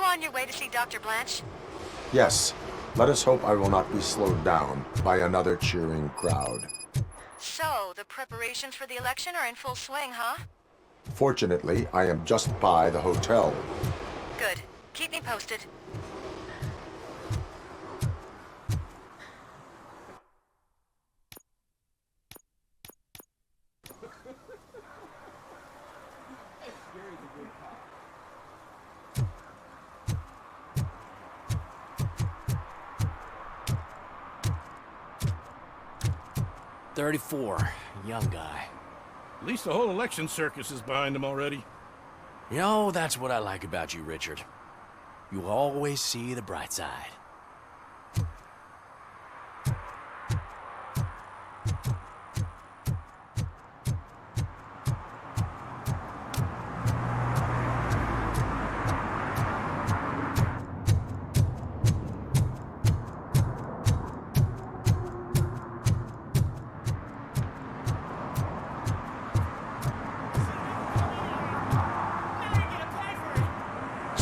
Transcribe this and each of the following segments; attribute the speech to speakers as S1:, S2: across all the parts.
S1: you on your way to see Dr. Blanche?
S2: Yes. Let us hope I will not be slowed down by another cheering crowd.
S1: So, the preparations for the election are in full swing, huh?
S2: Fortunately, I am just by the hotel.
S1: Good. Keep me posted.
S3: "34, young guy.
S4: At least the whole election circus is behind him already.
S3: You know, that's what I like about you, Richard. You always see the bright side."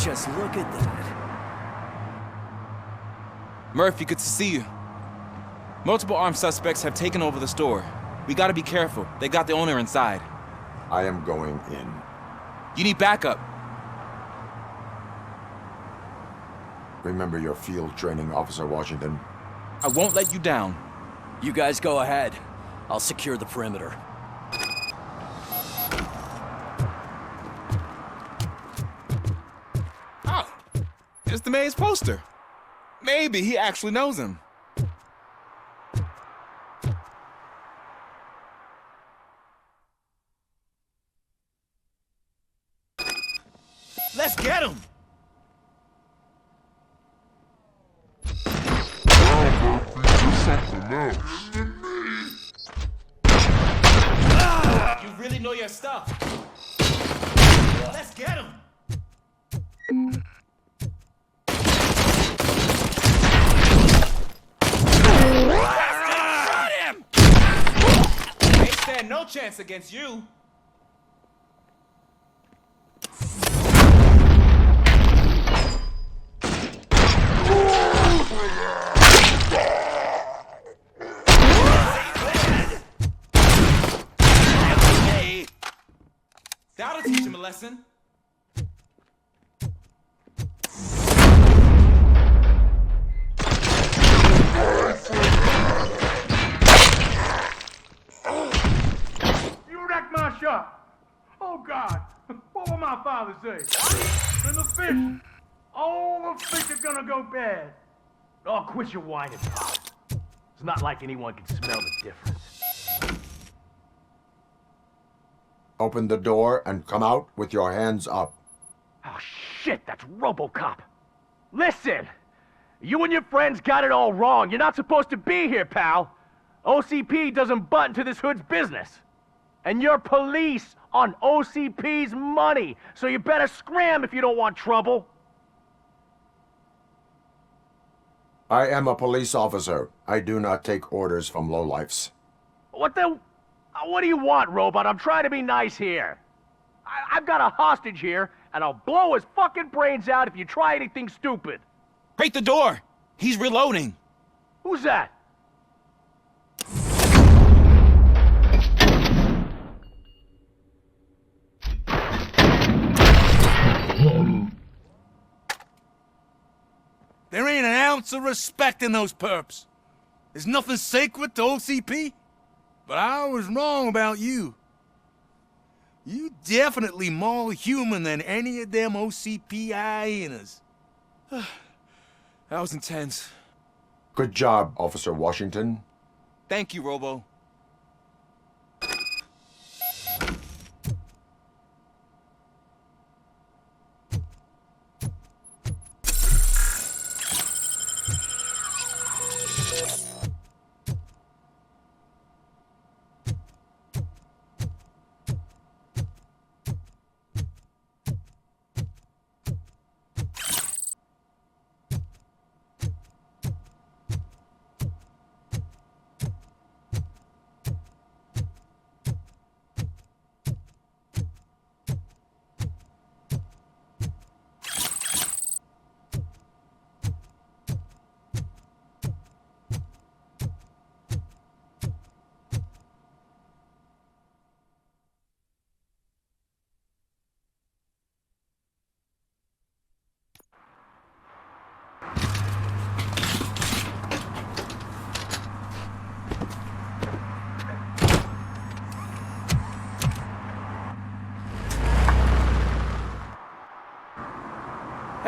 S3: Just look at that.
S5: Murphy, good to see you. Multiple armed suspects have taken over the store. We gotta be careful. They got the owner inside.
S2: I am going in.
S5: You need backup.
S2: Remember your field training, Officer Washington.
S5: I won't let you down.
S3: You guys go ahead. I'll secure the perimeter.
S5: Oh, it's the mayor's poster. Maybe he actually knows him. Let's get him! You really know your stuff. Let's get him! Shot him! They stand no chance against you. That'll teach him a lesson.
S6: You wrecked my shop. Oh, God. What will my father say? And the fish. All the fish are gonna go bad. Oh, quit your whining, Pop. It's not like anyone can smell the difference.
S2: Open the door and come out with your hands up.
S6: Oh, shit, that's RoboCop. Listen, you and your friends got it all wrong. You're not supposed to be here, pal. OCP doesn't butt into this hood's business. And you're police on OCP's money, so you better scram if you don't want trouble.
S2: I am a police officer. I do not take orders from lowlifes.
S6: What do you want, Robot? I'm trying to be nice here. I've got a hostage here, and I'll blow his fucking brains out if you try anything stupid.
S5: Break the door! He's reloading.
S6: Who's that?
S7: There ain't an ounce of respect in those perps. There's nothing sacred to OCP. But I was wrong about you. You definitely more human than any of them OCP hyenas.
S5: That was intense.
S2: Good job, Officer Washington.
S5: Thank you, Robo.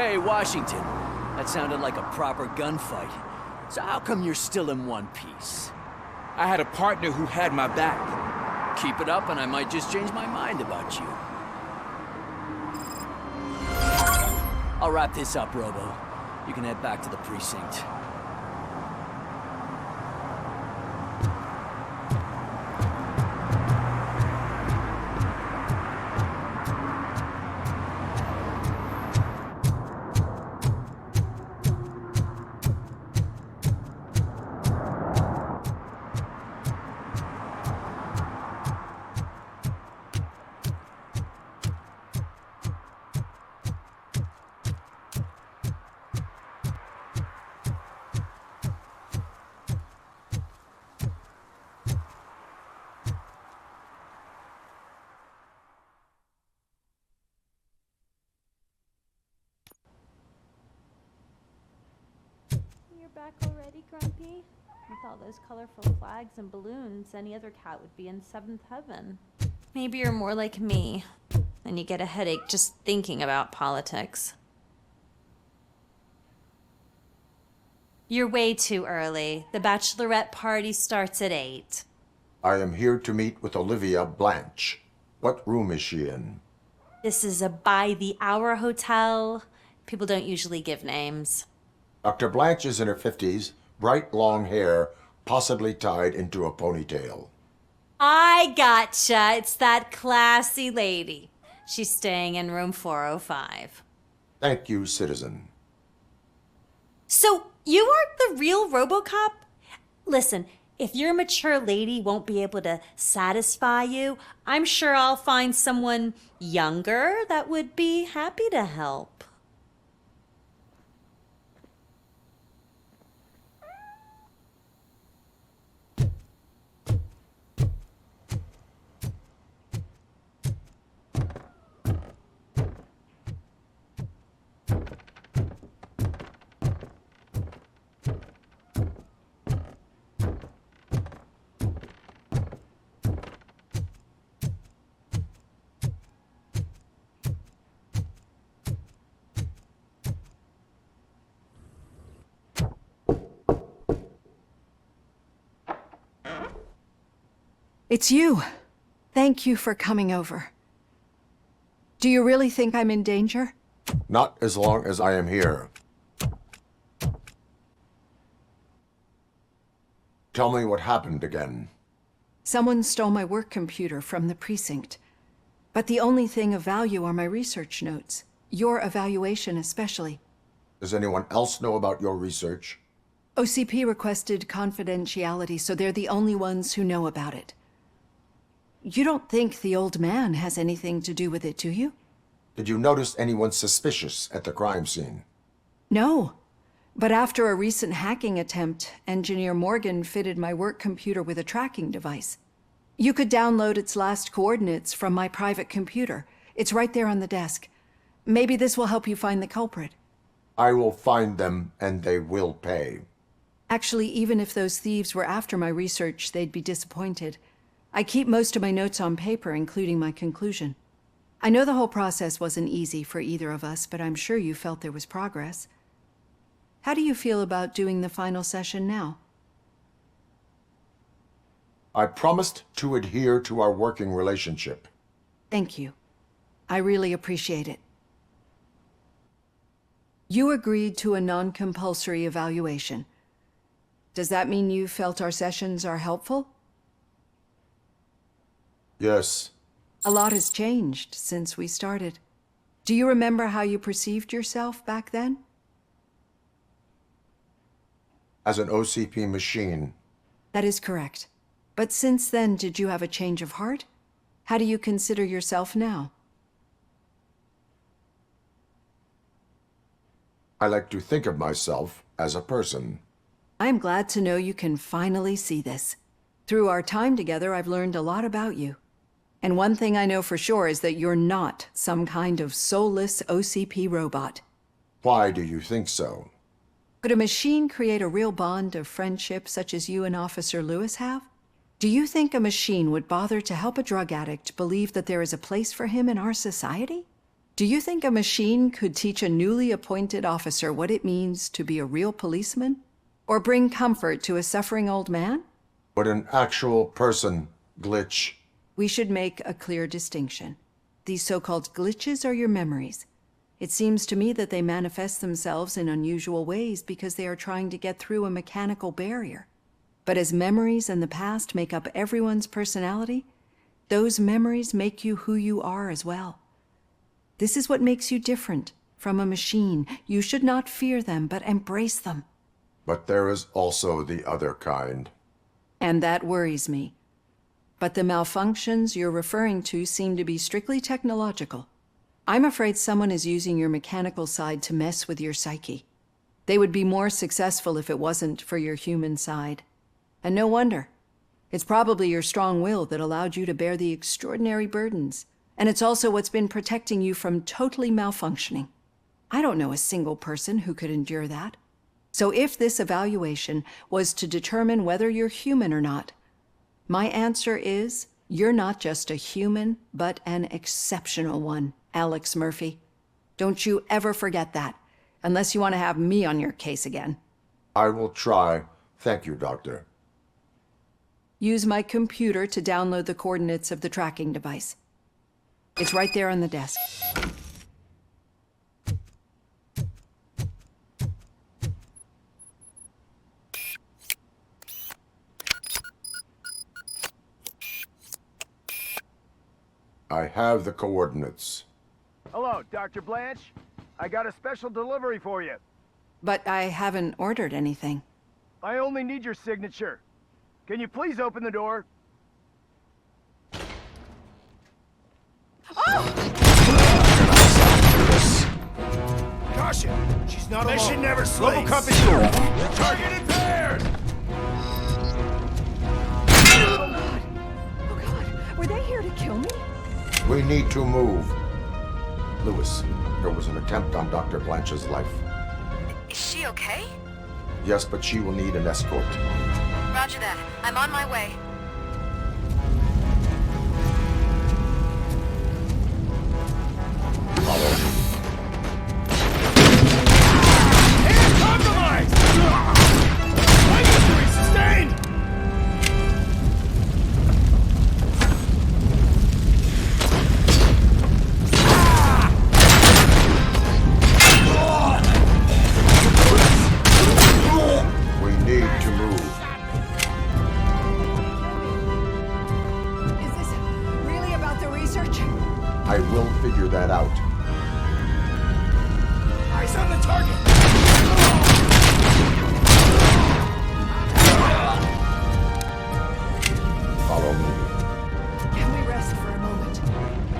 S3: Hey, Washington. That sounded like a proper gunfight. So how come you're still in one piece?
S5: I had a partner who had my back.
S3: Keep it up and I might just change my mind about you. I'll wrap this up, Robo. You can head back to the precinct.
S8: You're back already, Grumpy? With all those colorful flags and balloons, any other cat would be in seventh heaven.
S1: Maybe you're more like me, and you get a headache just thinking about politics. You're way too early. The bachelorette party starts at 8.
S2: I am here to meet with Olivia Blanche. What room is she in?
S1: This is a by-the-hour hotel. People don't usually give names.
S2: Dr. Blanche is in her 50s, bright long hair, possibly tied into a ponytail.
S1: I gotcha. It's that classy lady. She's staying in room 405.
S2: Thank you, citizen.
S1: So, you aren't the real RoboCop? Listen, if your mature lady won't be able to satisfy you, I'm sure I'll find someone younger that would be happy to help.
S9: It's you. Thank you for coming over. Do you really think I'm in danger?
S2: Not as long as I am here. Tell me what happened again.
S9: Someone stole my work computer from the precinct. But the only thing of value are my research notes. Your evaluation especially.
S2: Does anyone else know about your research?
S9: OCP requested confidentiality, so they're the only ones who know about it. You don't think the old man has anything to do with it, do you?
S2: Did you notice anyone suspicious at the crime scene?
S9: No. But after a recent hacking attempt, Engineer Morgan fitted my work computer with a tracking device. You could download its last coordinates from my private computer. It's right there on the desk. Maybe this will help you find the culprit.
S2: I will find them, and they will pay.
S9: Actually, even if those thieves were after my research, they'd be disappointed. I keep most of my notes on paper, including my conclusion. I know the whole process wasn't easy for either of us, but I'm sure you felt there was progress. How do you feel about doing the final session now?
S2: I promised to adhere to our working relationship.
S9: Thank you. I really appreciate it. You agreed to a non-compulsory evaluation. Does that mean you felt our sessions are helpful?
S2: Yes.
S9: A lot has changed since we started. Do you remember how you perceived yourself back then?
S2: As an OCP machine.
S9: That is correct. But since then, did you have a change of heart? How do you consider yourself now?
S2: I like to think of myself as a person.
S9: I am glad to know you can finally see this. Through our time together, I've learned a lot about you. And one thing I know for sure is that you're not some kind of soulless OCP robot.
S2: Why do you think so?
S9: Could a machine create a real bond of friendship such as you and Officer Lewis have? Do you think a machine would bother to help a drug addict believe that there is a place for him in our society? Do you think a machine could teach a newly appointed officer what it means to be a real policeman? Or bring comfort to a suffering old man?
S2: But an actual person glitch.
S9: We should make a clear distinction. These so-called glitches are your memories. It seems to me that they manifest themselves in unusual ways because they are trying to get through a mechanical barrier. But as memories in the past make up everyone's personality, those memories make you who you are as well. This is what makes you different from a machine. You should not fear them, but embrace them.
S2: But there is also the other kind.
S9: And that worries me. But the malfunctions you're referring to seem to be strictly technological. I'm afraid someone is using your mechanical side to mess with your psyche. They would be more successful if it wasn't for your human side. And no wonder. It's probably your strong will that allowed you to bear the extraordinary burdens. And it's also what's been protecting you from totally malfunctioning. I don't know a single person who could endure that. So if this evaluation was to determine whether you're human or not, my answer is you're not just a human, but an exceptional one, Alex Murphy. Don't you ever forget that, unless you want to have me on your case again.
S2: I will try. Thank you, Doctor.
S9: Use my computer to download the coordinates of the tracking device. It's right there on the desk.
S2: I have the coordinates.
S6: Hello, Dr. Blanche. I got a special delivery for you.
S9: But I haven't ordered anything.
S6: I only need your signature. Can you please open the door?
S7: Caution! She's not alone.
S6: Mission never sleeps.
S7: RoboCop is here. Target impaired!
S9: Oh God, were they here to kill me?
S2: We need to move. Lewis, there was an attempt on Dr. Blanche's life.
S10: Is she okay?
S2: Yes, but she will need an escort.
S10: Roger that. I'm on my way.
S2: Follow me.
S7: Compromised! My injury sustained!
S2: We need to move.
S9: Is this really about the research?
S2: I will figure that out.
S7: Eyes on the target!
S2: Follow me.
S9: Can we rest for a moment?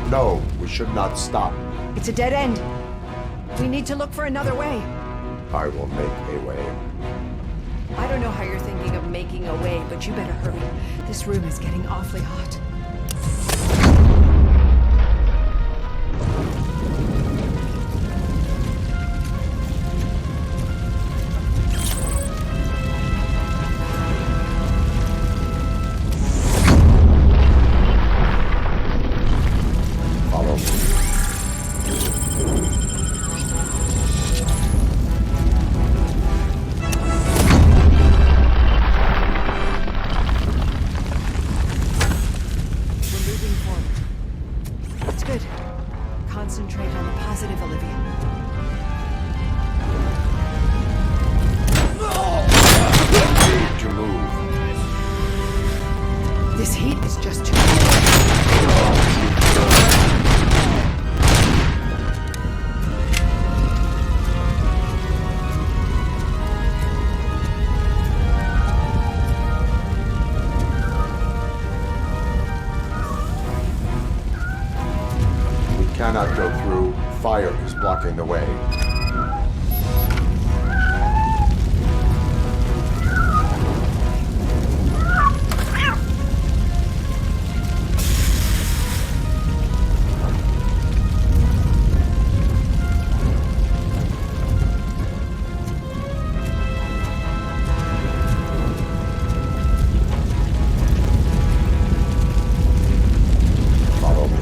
S2: No, we should not stop.
S9: It's a dead end. We need to look for another way.
S2: I will make a way.
S9: I don't know how you're thinking of making a way, but you better hurry. This room is getting awfully hot.
S2: Follow me.
S9: We're moving forward. That's good. Concentrate on the positive, Olivia.
S2: Need to move.
S9: This heat is just too
S2: We cannot go through. Fire is blocking the way. Follow me.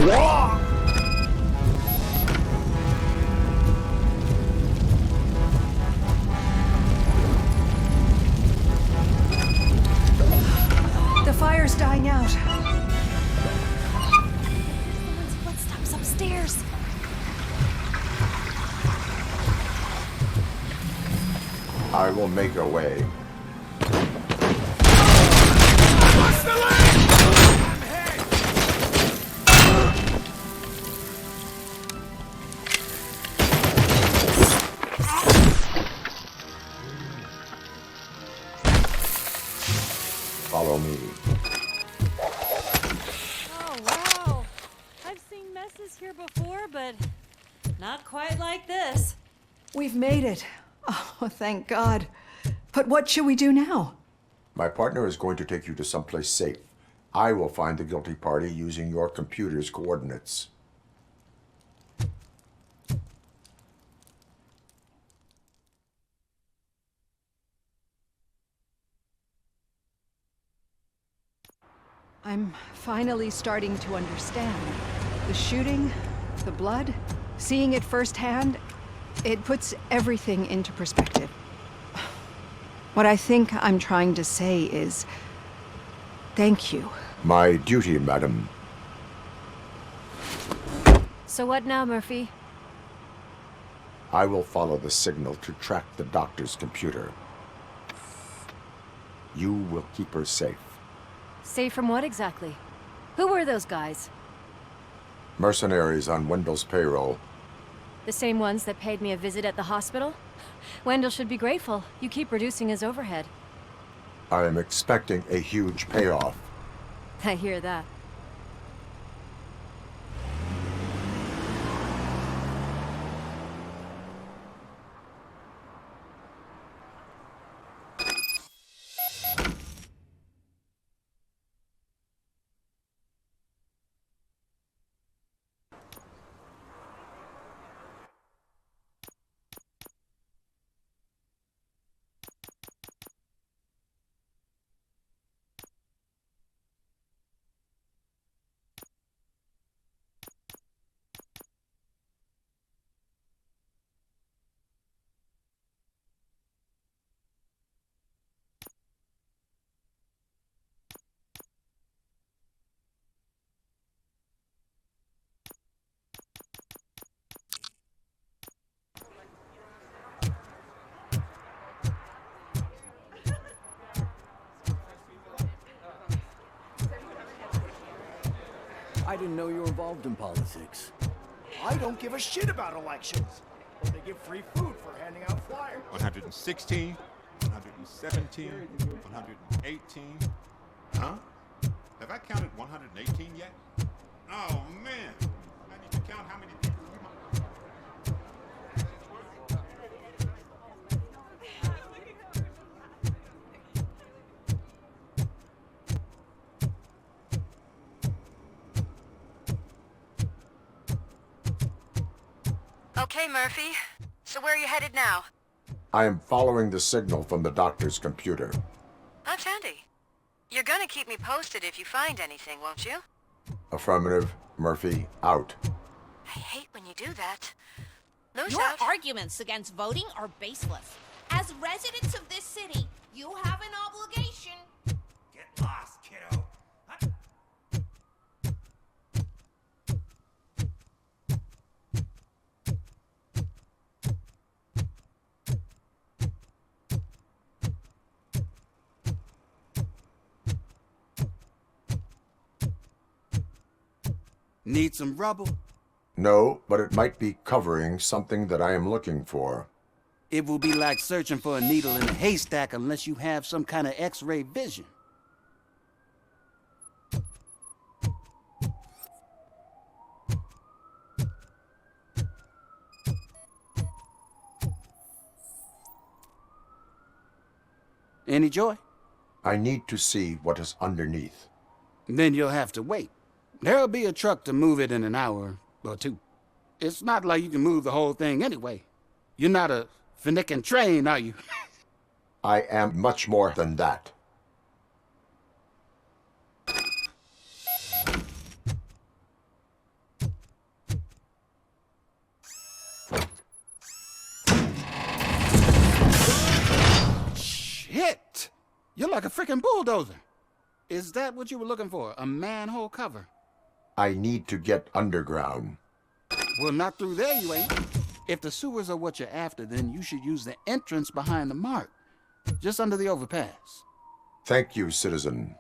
S9: The fire's dying out.
S1: Someone's footsteps upstairs.
S2: I will make a way. Follow me.
S1: Oh, wow. I've seen messes here before, but not quite like this.
S9: We've made it. Oh, thank God. But what should we do now?
S2: My partner is going to take you to someplace safe. I will find the guilty party using your computer's coordinates.
S9: I'm finally starting to understand. The shooting, the blood, seeing it firsthand, it puts everything into perspective. What I think I'm trying to say is, thank you.
S2: My duty, madam.
S8: So what now, Murphy?
S2: I will follow the signal to track the doctor's computer. You will keep her safe.
S8: Safe from what exactly? Who were those guys?
S2: Mercenaries on Wendell's payroll.
S8: The same ones that paid me a visit at the hospital? Wendell should be grateful. You keep reducing his overhead.
S2: I am expecting a huge payoff.
S8: I hear that.
S3: I didn't know you were involved in politics.
S11: I don't give a shit about elections. But they give free food for handing out flyers.
S12: 116, 117, 118. Huh? Have I counted 118 yet? Oh, man. I need to count how many people you might...
S10: Okay, Murphy. So where are you headed now?
S2: I am following the signal from the doctor's computer.
S10: That's handy. You're gonna keep me posted if you find anything, won't you?
S2: Affirmative. Murphy, out.
S10: I hate when you do that. Loose
S13: Your
S10: out.
S13: arguments against voting are baseless. As residents of this city, you have an obligation.
S11: Get lost, kiddo.
S7: Need some rubble?
S2: No, but it might be covering something that I am looking for.
S7: It will be like searching for a needle in a haystack unless you have some kind of X-ray vision. Any joy?
S2: I need to see what is underneath.
S7: Then you'll have to wait. There'll be a truck to move it in an hour or two. It's not like you can move the whole thing anyway. You're not a finicking train, are you?
S2: I am much more than that.
S14: like a freaking bulldozer. Is that what you were looking for? A manhole cover?
S2: I need to get underground.
S14: Well, not through there, you ain't. If the sewers are what you're after, then you should use the entrance behind the mark, just under the overpass.
S2: Thank you, citizen.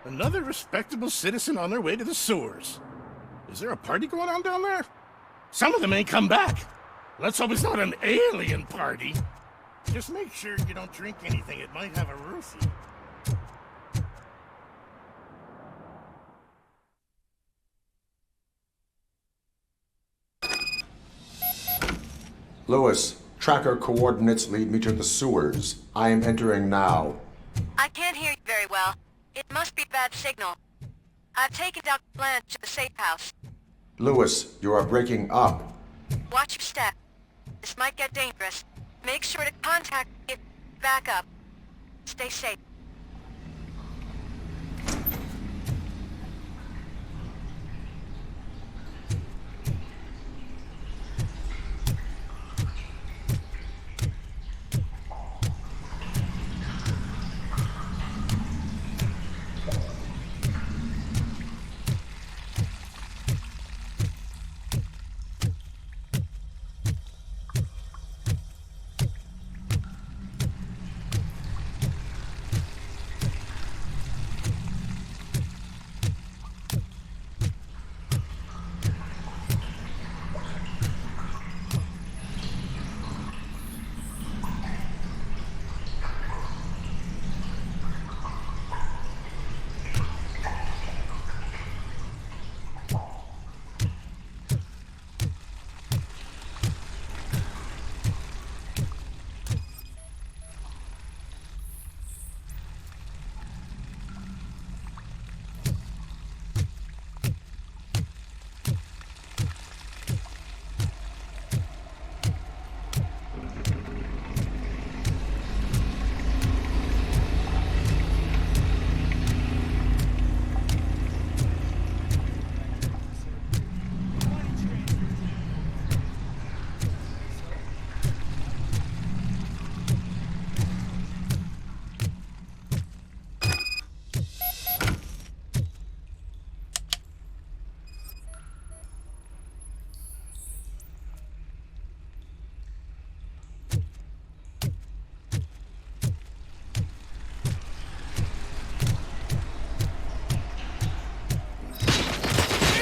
S4: Another respectable citizen on their way to the sewers. Is there a party going on down there? Some of them ain't come back. Let's hope it's not an alien party. Just make sure you don't drink anything. It might have a roofie.
S2: Lewis, tracker coordinates lead me to the sewers. I am entering now.
S10: I can't hear you very well. It must be bad signal. I've taken Dr. Blanche to the safe house.
S2: Lewis, you are breaking up.
S10: Watch your step. This might get dangerous. Make sure to contact me. Back up. Stay safe.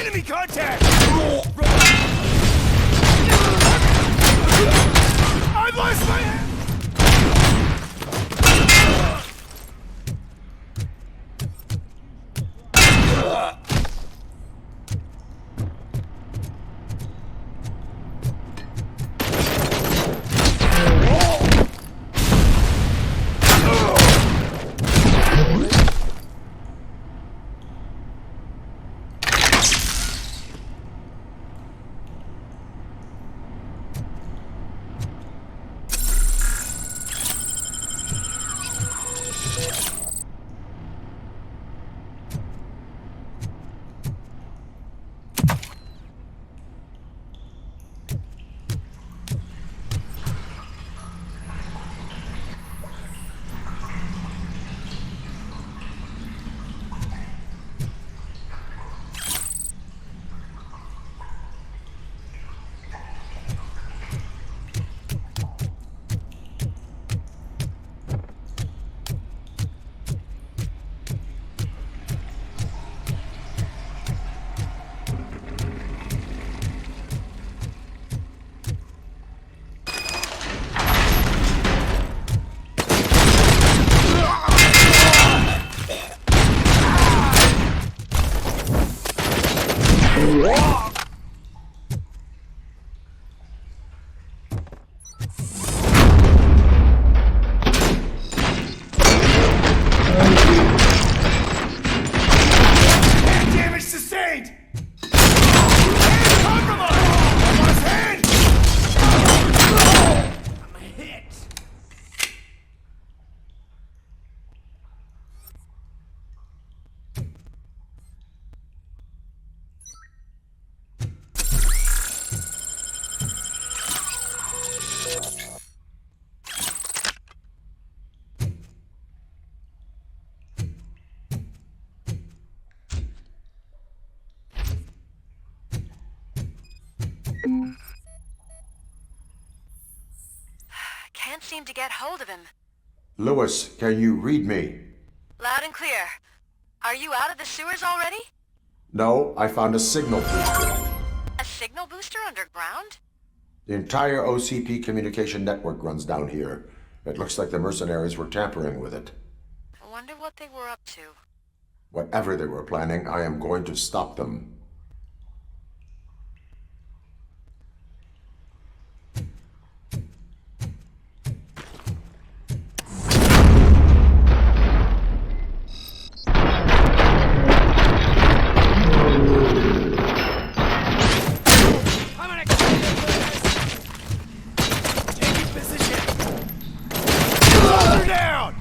S11: Enemy contact! I've lost my hand!
S10: seem to get hold of him.
S2: Lewis, can you read me?
S10: Loud and clear. Are you out of the sewers already?
S2: No, I found a signal booster.
S10: A signal booster underground?
S2: The entire OCP communication network runs down here. It looks like the mercenaries were tampering with it.
S10: I wonder what they were up to.
S2: Whatever they were planning, I am going to stop them.
S4: Down!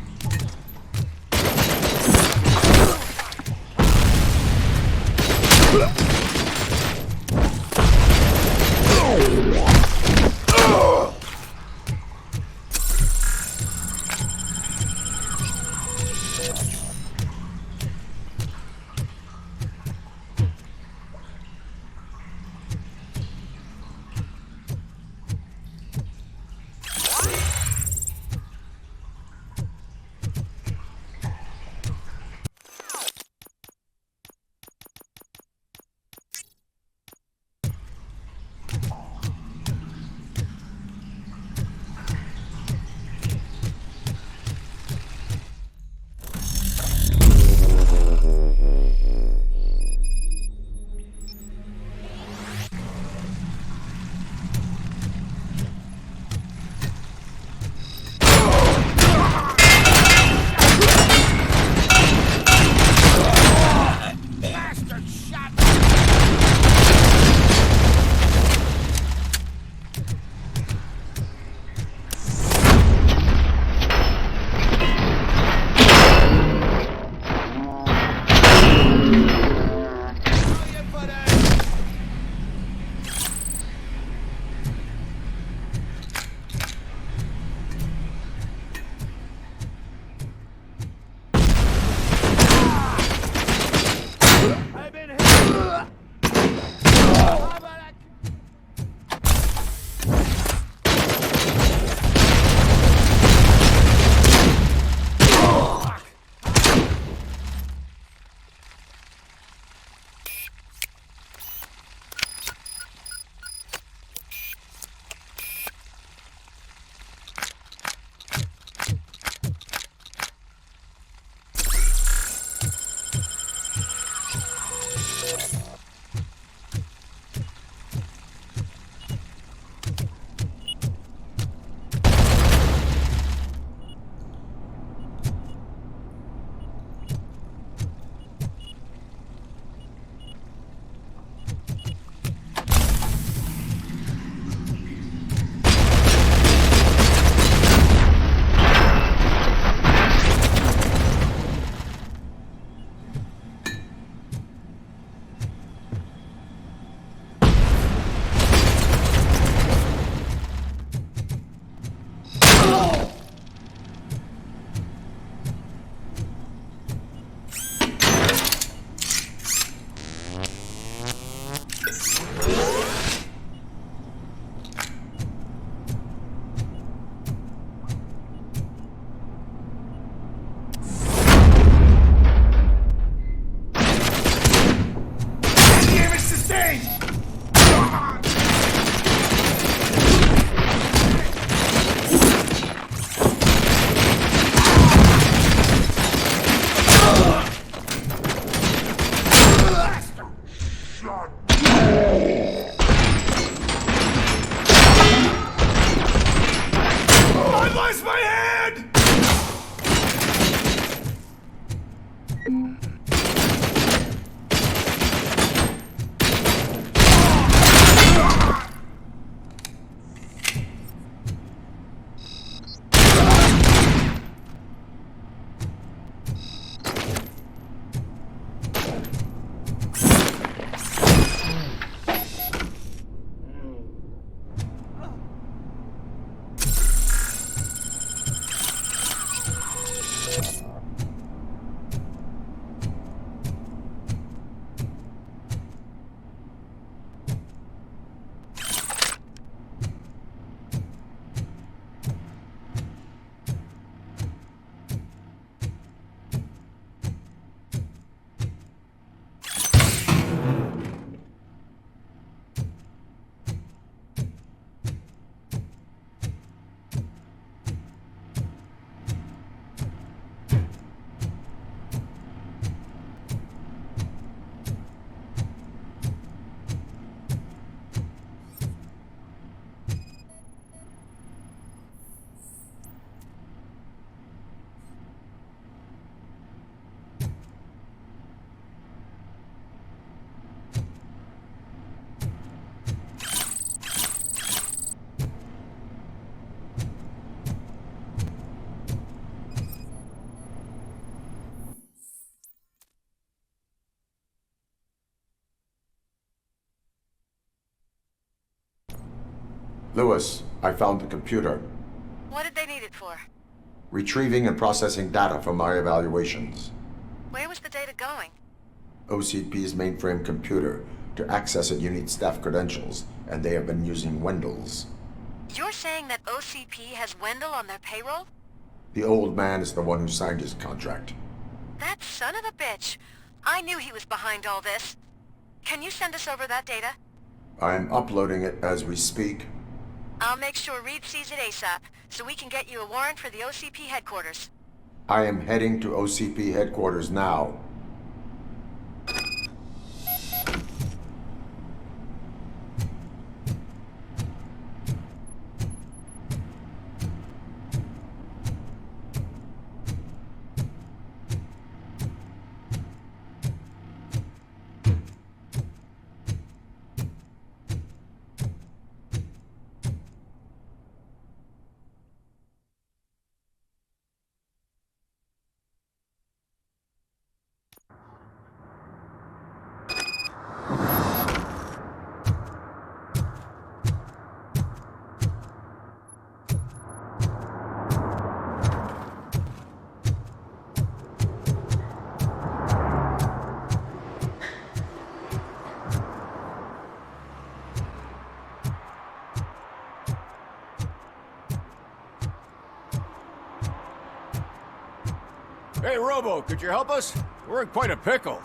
S2: Lewis, I found the computer.
S10: What did they need it for?
S2: Retrieving and processing data from my evaluations.
S10: Where was the data going?
S2: OCP's mainframe computer. To access it, you need staff credentials, and they have been using Wendell's.
S10: You're saying that OCP has Wendell on their payroll?
S2: The old man is the one who signed his contract.
S10: That son of a bitch. I knew he was behind all this. Can you send us over that data?
S2: I'm uploading it as we speak.
S10: I'll make sure Reed sees it ASAP, so we can get you a warrant for the OCP headquarters.
S2: I am heading to OCP headquarters now.
S3: Hey, Robo, could you help us? We're in quite a pickle.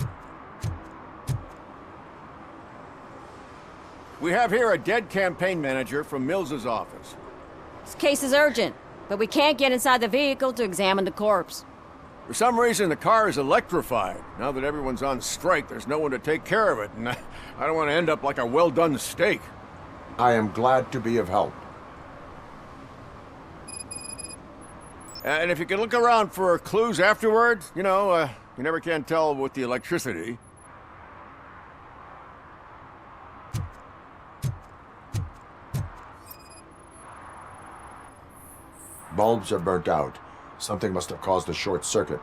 S3: We have here a dead campaign manager from Mills's office.
S15: This case is urgent, but we can't get inside the vehicle to examine the corpse.
S3: For some reason, the car is electrified. Now that everyone's on strike, there's no one to take care of it, and I don't want to end up like a well-done steak.
S2: I am glad to be of help.
S3: And if you could look around for clues afterwards, you know, you never can tell with the electricity.
S2: Bulbs are burnt out. Something must have caused a short circuit.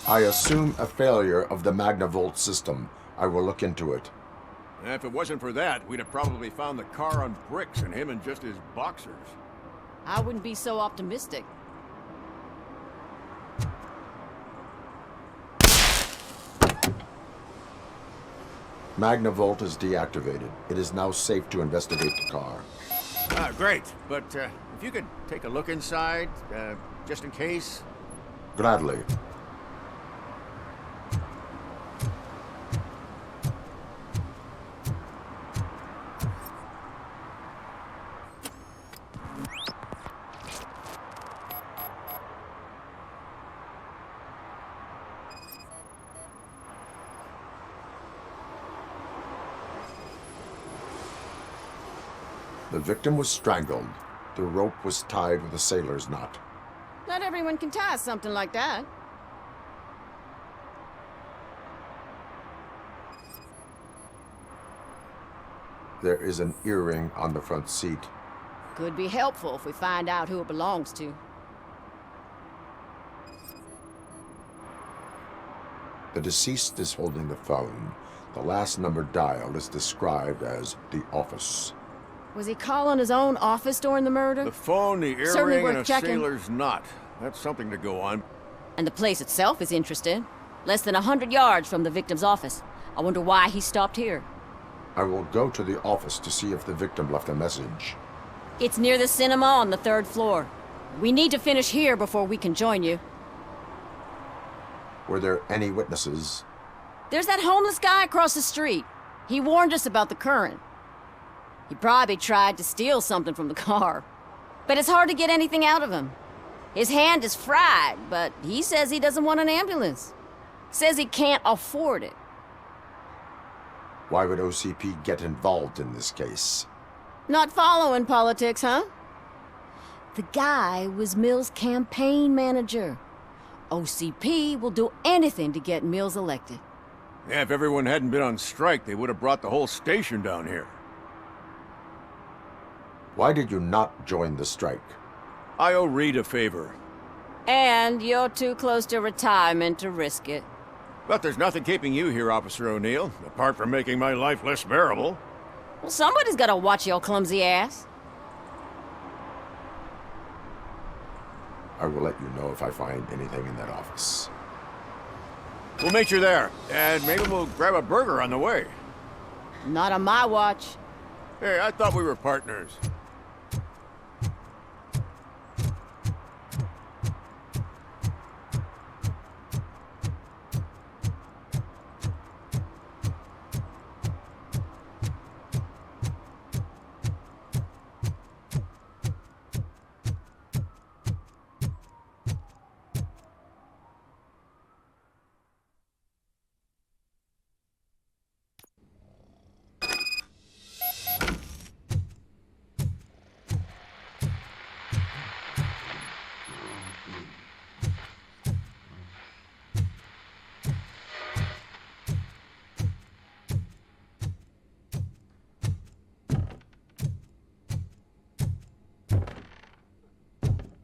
S2: I assume a failure of the Magnavolt system. I will look into it.
S3: And if it wasn't for that, we'd have probably found the car on bricks and him in just his boxers.
S15: I wouldn't be so optimistic.
S2: Magnavolt is deactivated. It is now safe to investigate the car.
S3: Ah, great. But if you could take a look inside, just in case.
S2: Gladly. The victim was strangled. The rope was tied with a sailor's knot.
S15: Not everyone can tie something like that.
S2: There is an earring on the front seat.
S15: Could be helpful if we find out who it belongs to.
S2: The deceased is holding the phone. The last number dialed is described as the office.
S15: Was he calling his own office during the murder?
S3: The phone, the
S15: Certainly
S3: earring,
S15: worth
S3: and a
S15: checking.
S3: sailor's knot. That's something to go on.
S15: And the place itself is interesting. Less than 100 yards from the victim's office. I wonder why he stopped here.
S2: I will go to the office to see if the victim left a message.
S15: It's near the cinema on the 3rd floor. We need to finish here before we can join you.
S2: Were there any witnesses?
S15: There's that homeless guy across the street. He warned us about the current. He probably tried to steal something from the car. But it's hard to get anything out of him. His hand is fried, but he says he doesn't want an ambulance. Says he can't afford it.
S2: Why would OCP get involved in this case?
S15: Not following politics, huh? The guy was Mills' campaign manager. OCP will do anything to get Mills elected.
S3: Yeah, if everyone hadn't been on strike, they would have brought the whole station down here.
S2: Why did you not join the strike?
S3: I owe Reed a favor.
S15: And you're too close to retirement to risk it.
S3: But there's nothing keeping you here, Officer O'Neill, apart from making my life less bearable.
S15: Well, somebody's gotta watch your clumsy ass.
S2: I will let you know if I find anything in that office.
S3: We'll meet you there, and maybe we'll grab a burger on the way.
S15: Not on my watch.
S3: Hey, I thought we were partners.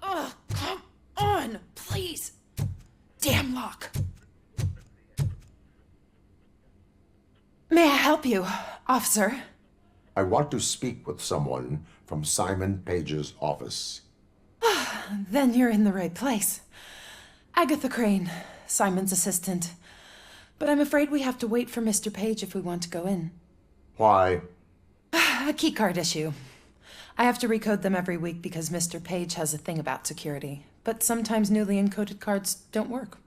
S16: Ugh, come on, please. Damn lock. May I help you, officer?
S2: I want to speak with someone from Simon Page's office.
S16: Then you're in the right place. Agatha Crane, Simon's assistant. But I'm afraid we have to wait for Mr. Page if we want to go in.
S2: Why?
S16: A keycard issue. I have to recode them every week because Mr. Page has a thing about security. But sometimes newly encoded cards don't work.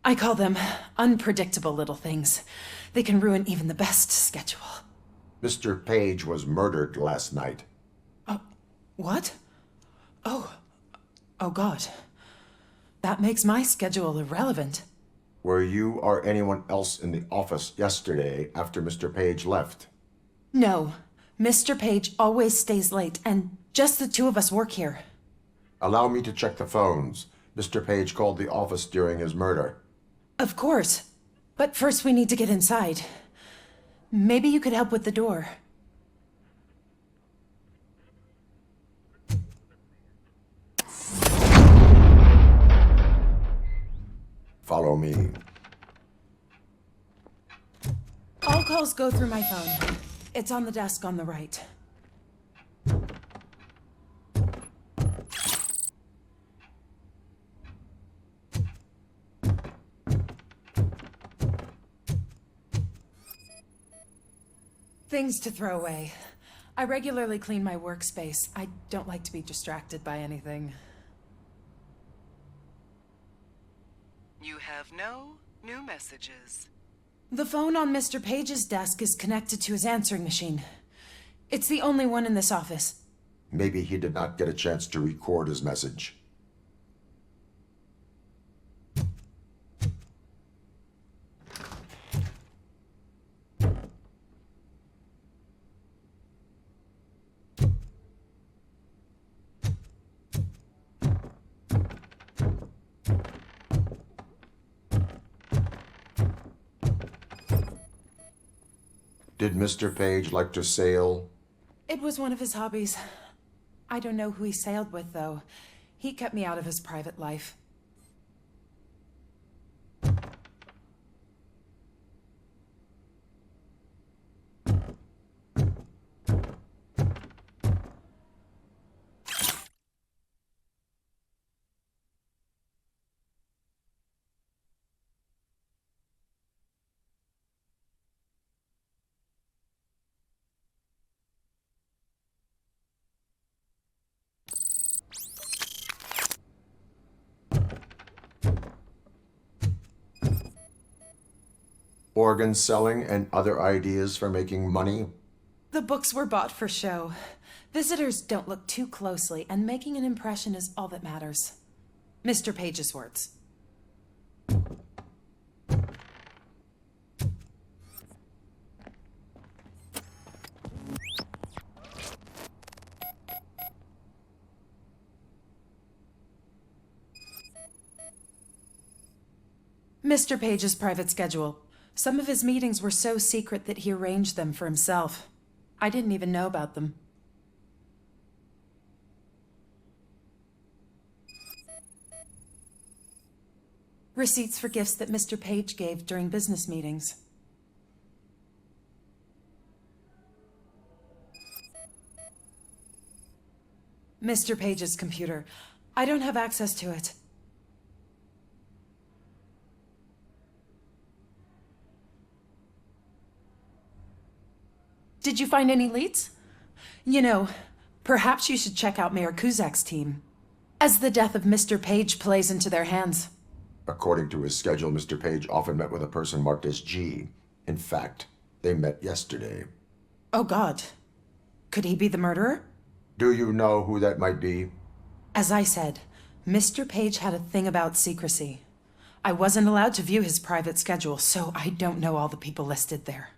S16: I call them unpredictable little things. They can ruin even the best schedule.
S2: Mr. Page was murdered last night.
S16: What? Oh God. That makes my schedule irrelevant.
S2: Were you or anyone else in the office yesterday after Mr. Page left?
S16: No. Mr. Page always stays late, and just the two of us work here.
S2: Allow me to check the phones. Mr. Page called the office during his murder.
S16: Of course. But first we need to get inside. Maybe you could help with the door.
S2: Follow me.
S16: All calls go through my phone. It's on the desk on the right. Things to throw away. I regularly clean my workspace. I don't like to be distracted by anything.
S17: You have no new messages.
S16: The phone on Mr. Page's desk is connected to his answering machine. It's the only one in this office.
S2: Maybe he did not get a chance to record his message. Did Mr. Page like to sail?
S16: It was one of his hobbies. I don't know who he sailed with, though. He kept me out of his private life.
S2: Organ selling and other ideas for making money?
S16: The books were bought for show. Visitors don't look too closely, and making an impression is all that matters. Mr. Page's words. Mr. Page's private schedule. Some of his meetings were so secret that he arranged them for himself. I didn't even know about them. Receipts for gifts that Mr. Page gave during business meetings. Mr. Page's computer. I don't have access to it. Did you find any leads? You know, perhaps you should check out Mayor Kuzak's team, as the death of Mr. Page plays into their hands.
S2: According to his schedule, Mr. Page often met with a person marked as G. In fact, they met yesterday.
S16: Oh God. Could he be the murderer?
S2: Do you know who that might be?
S16: As I said, Mr. Page had a thing about secrecy. I wasn't allowed to view his private schedule, so I don't know all the people listed there.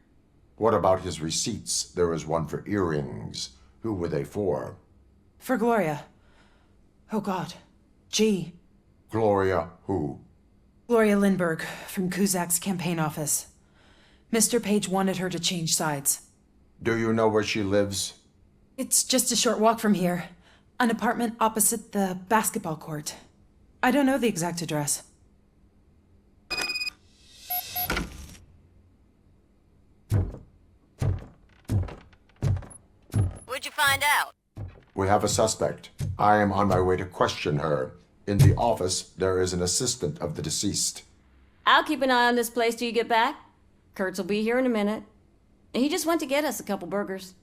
S2: What about his receipts? There was one for earrings. Who were they for?
S16: For Gloria. Oh God. G.
S2: Gloria who?
S16: Gloria Lindbergh, from Kuzak's campaign office. Mr. Page wanted her to change sides.
S2: Do you know where she lives?
S16: It's just a short walk from here. An apartment opposite the basketball court. I don't know the exact address.
S10: What'd you find out?
S2: We have a suspect. I am on my way to question her. In the office, there is an assistant of the deceased.
S15: I'll keep an eye on this place till you get back. Kurtz will be here in a minute. He just went to get us a couple burgers.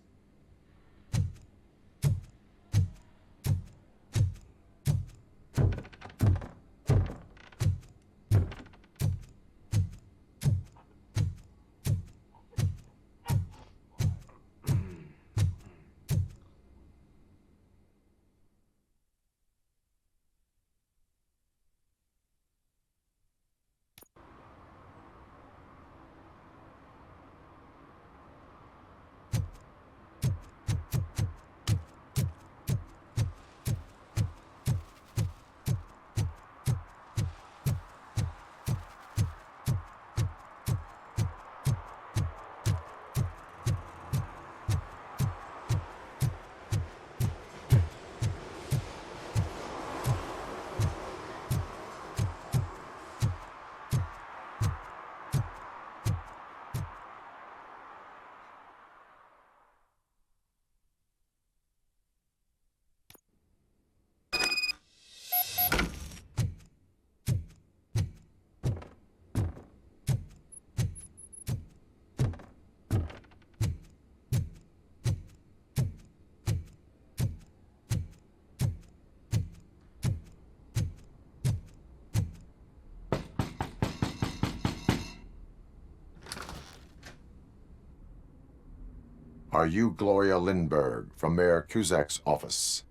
S2: Are you Gloria Lindbergh from Mayor Kuzak's office?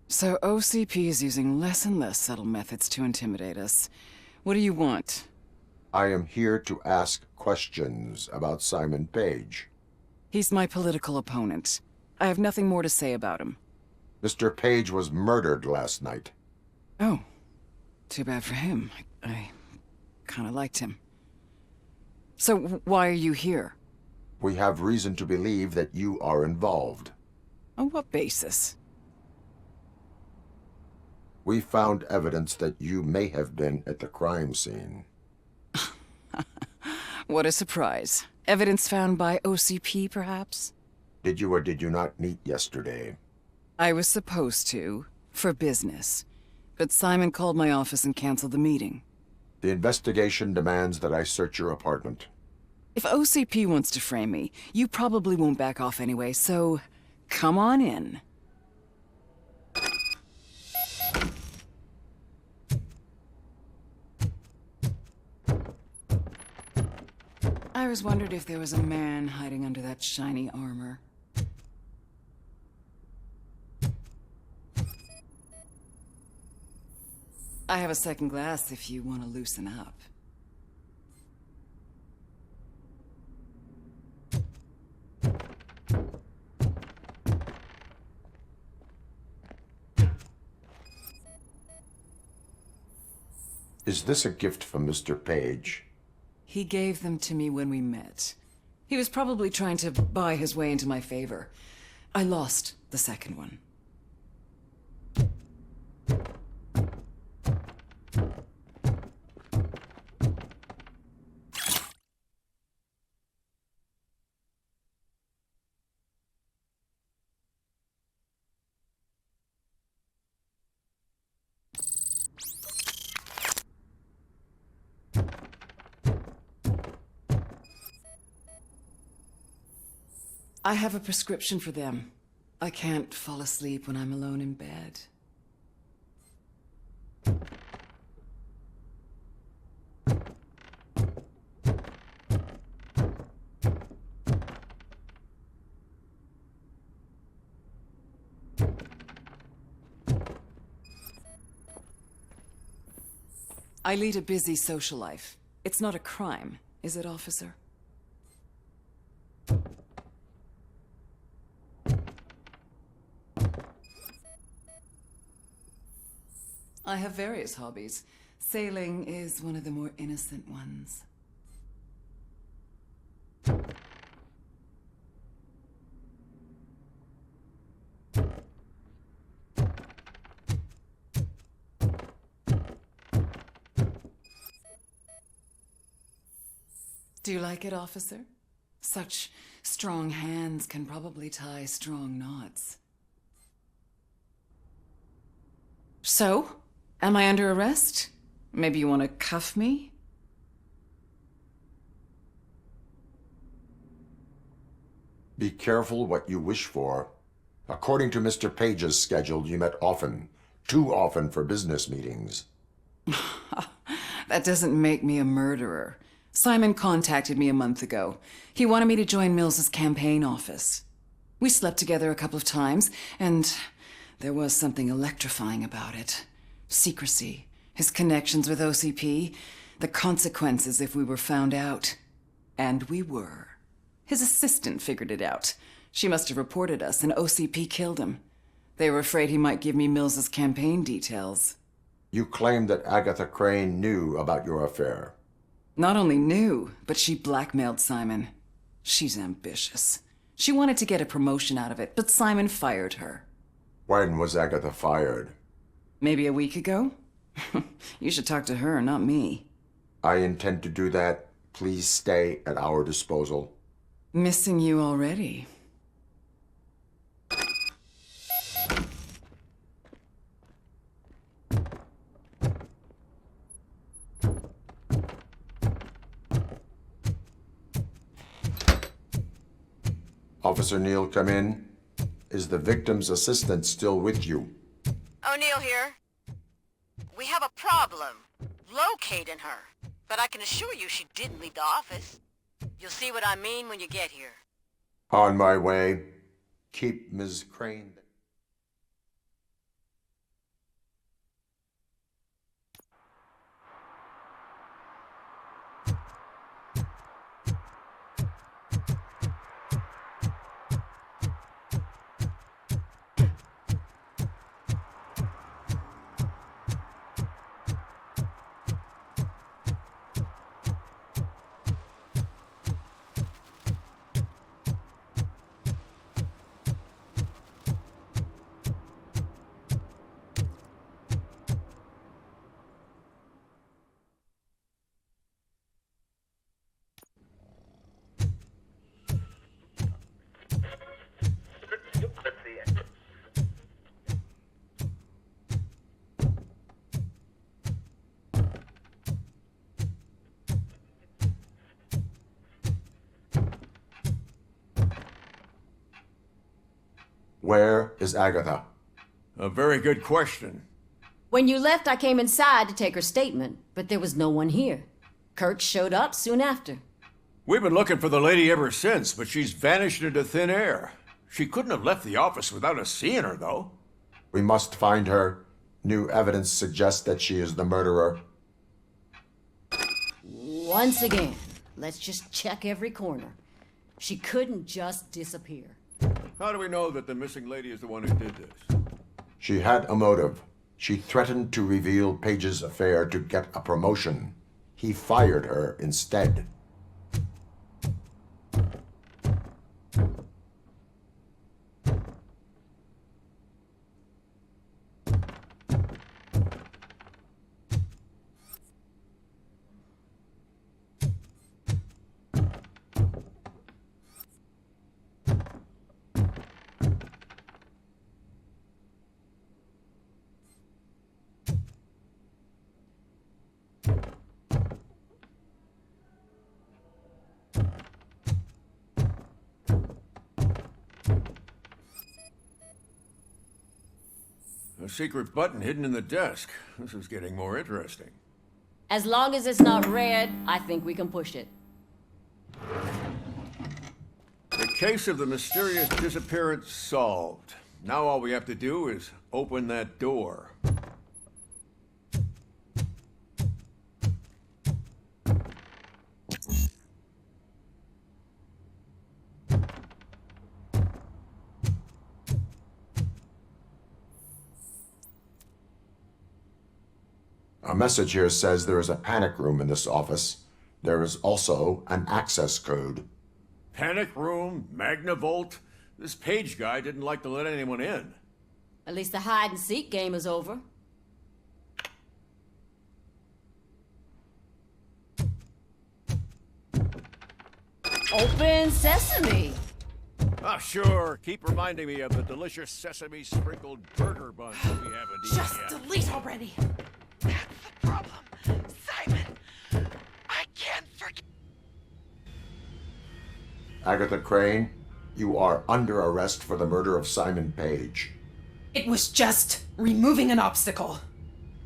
S18: So OCP is using less and less subtle methods to intimidate us. What do you want?
S2: I am here to ask questions about Simon Page.
S18: He's my political opponent. I have nothing more to say about him.
S2: Mr. Page was murdered last night.
S18: Oh, too bad for him. I kind of liked him. So why are you here?
S2: We have reason to believe that you are involved.
S18: On what basis?
S2: We found evidence that you may have been at the crime scene.
S18: What a surprise. Evidence found by OCP, perhaps?
S2: Did you or did you not meet yesterday?
S18: I was supposed to, for business. But Simon called my office and canceled the meeting.
S2: The investigation demands that I search your apartment.
S18: If OCP wants to frame me, you probably won't back off anyway, so come on in. I always wondered if there was a man hiding under that shiny armor. I have a second glass if you want to loosen up.
S2: Is this a gift from Mr. Page?
S18: He gave them to me when we met. He was probably trying to buy his way into my favor. I lost the second one. I have a prescription for them. I can't fall asleep when I'm alone in bed. I lead a busy social life. It's not a crime, is it, officer? I have various hobbies. Sailing is one of the more innocent ones. Do you like it, officer? Such strong hands can probably tie strong knots. So, am I under arrest? Maybe you want to cuff me?
S2: Be careful what you wish for. According to Mr. Page's schedule, you met often. Too often for business meetings.
S18: That doesn't make me a murderer. Simon contacted me a month ago. He wanted me to join Mills's campaign office. We slept together a couple of times, and there was something electrifying about it. Secrecy, his connections with OCP, the consequences if we were found out. And we were. His assistant figured it out. She must have reported us, and OCP killed him. They were afraid he might give me Mills's campaign details.
S2: You claimed that Agatha Crane knew about your affair.
S18: Not only knew, but she blackmailed Simon. She's ambitious. She wanted to get a promotion out of it, but Simon fired her.
S2: When was Agatha fired?
S18: Maybe a week ago? You should talk to her, not me.
S2: I intend to do that. Please stay at our disposal.
S18: Missing you already.
S2: Officer Neal, come in. Is the victim's assistant still with you?
S10: O'Neill here. We have a problem locating her, but I can assure you she didn't leave the office. You'll see what I mean when you get here.
S2: On my way. Keep Ms. Crane. Where is Agatha?
S3: A very good question.
S15: When you left, I came inside to take her statement, but there was no one here. Kurt showed up soon after.
S3: We've been looking for the lady ever since, but she's vanished into thin air. She couldn't have left the office without us seeing her, though.
S2: We must find her. New evidence suggests that she is the murderer.
S15: Once again, let's just check every corner. She couldn't just disappear.
S3: How do we know that the missing lady is the one who did this?
S2: She had a motive. She threatened to reveal Page's affair to get a promotion. He fired her instead.
S3: A secret button hidden in the desk. This is getting more interesting.
S15: As long as it's not red, I think we can push it.
S3: The case of the mysterious disappearance solved. Now all we have to do is open that door.
S2: A message here says there is a panic room in this office. There is also an access code.
S3: Panic room, Magnavolt. This Page guy didn't like to let anyone in.
S15: At least the hide and seek game is over. Open sesame.
S3: Ah, sure. Keep reminding me of the delicious sesame sprinkled burger buns we have in
S16: Just delete already.
S11: That's the problem. Simon, I can't forget.
S2: Agatha Crane, you are under arrest for the murder of Simon Page.
S16: It was just removing an obstacle.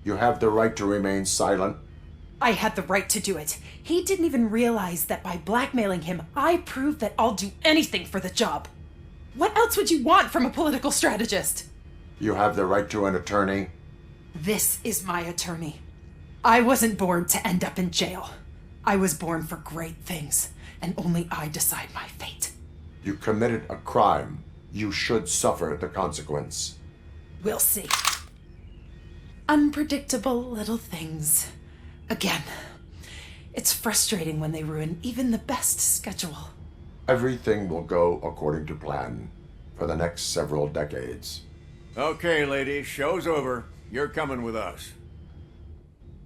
S2: You have the right to remain silent.
S16: I had the right to do it. He didn't even realize that by blackmailing him, I proved that I'll do anything for the job. What else would you want from a political strategist?
S2: You have the right to an attorney.
S16: This is my attorney. I wasn't born to end up in jail. I was born for great things, and only I decide my fate.
S2: You committed a crime. You should suffer the consequence.
S16: We'll see. Unpredictable little things. Again, it's frustrating when they ruin even the best schedule.
S2: Everything will go according to plan for the next several decades.
S3: Okay, lady, show's over. You're coming with us.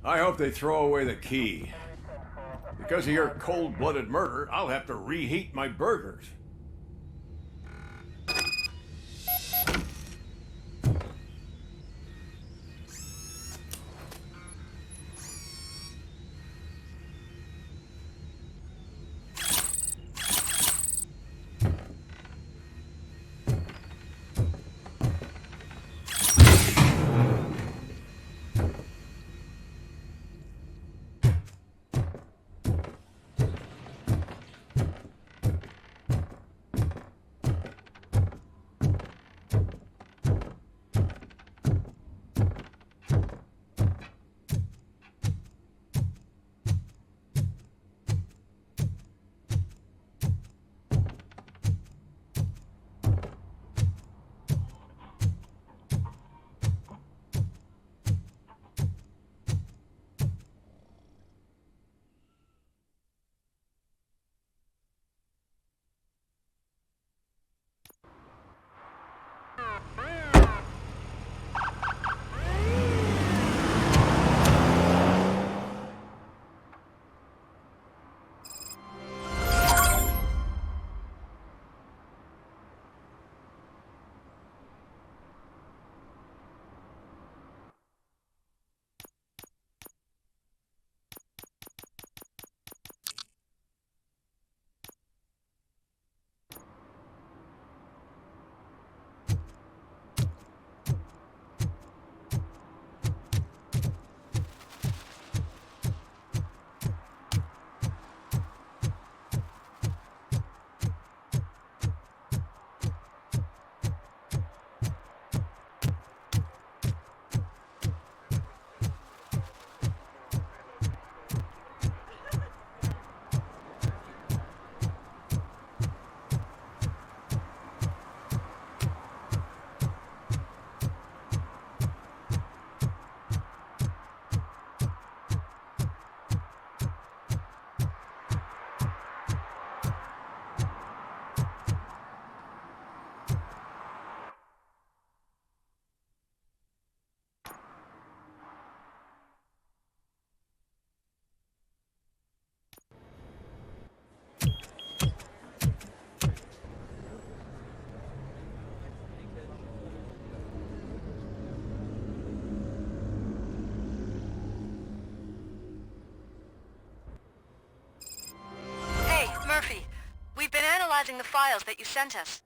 S3: I hope they throw away the key. Because of your cold-blooded murder, I'll have to reheat my burgers.
S10: Hey, Murphy. We've been analyzing the files that you sent us.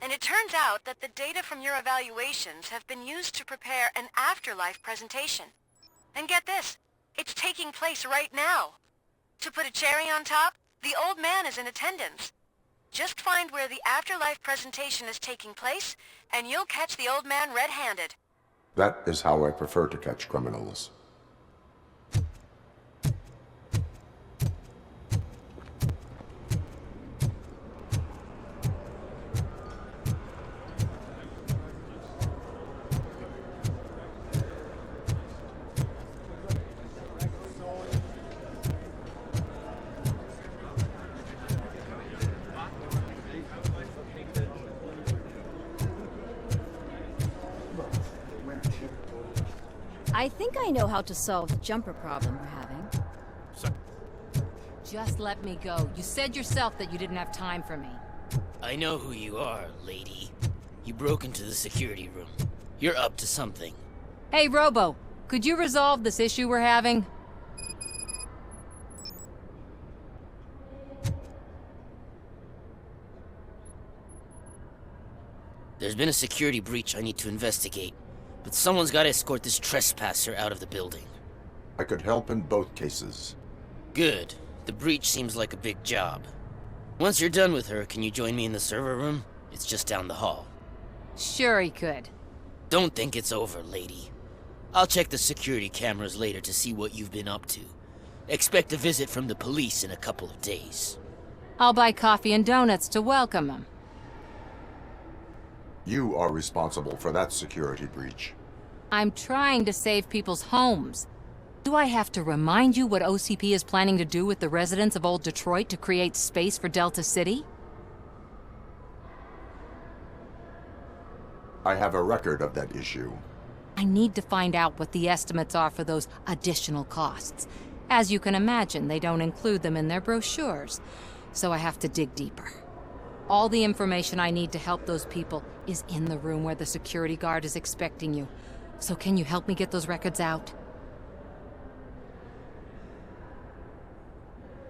S10: And it turns out that the data from your evaluations have been used to prepare an afterlife presentation. And get this, it's taking place right now. To put a cherry on top, the old man is in attendance. Just find where the afterlife presentation is taking place, and you'll catch the old man red-handed.
S2: That is how I prefer to catch criminals.
S15: I think I know how to solve the jumper problem we're having.
S19: Just let me go. You said yourself that you didn't have time for me.
S20: I know who you are, lady. You broke into the security room. You're up to something.
S19: Hey, Robo, could you resolve this issue we're having?
S20: There's been a security breach I need to investigate, but someone's got to escort this trespasser out of the building.
S2: I could help in both cases.
S20: Good. The breach seems like a big job. Once you're done with her, can you join me in the server room? It's just down the hall.
S19: Sure he could.
S20: Don't think it's over, lady. I'll check the security cameras later to see what you've been up to. Expect a visit from the police in a couple of days.
S19: I'll buy coffee and donuts to welcome him.
S2: You are responsible for that security breach.
S19: I'm trying to save people's homes. Do I have to remind you what OCP is planning to do with the residents of Old Detroit to create space for Delta City?
S2: I have a record of that issue.
S19: I need to find out what the estimates are for those additional costs. As you can imagine, they don't include them in their brochures, so I have to dig deeper. All the information I need to help those people is in the room where the security guard is expecting you. So can you help me get those records out?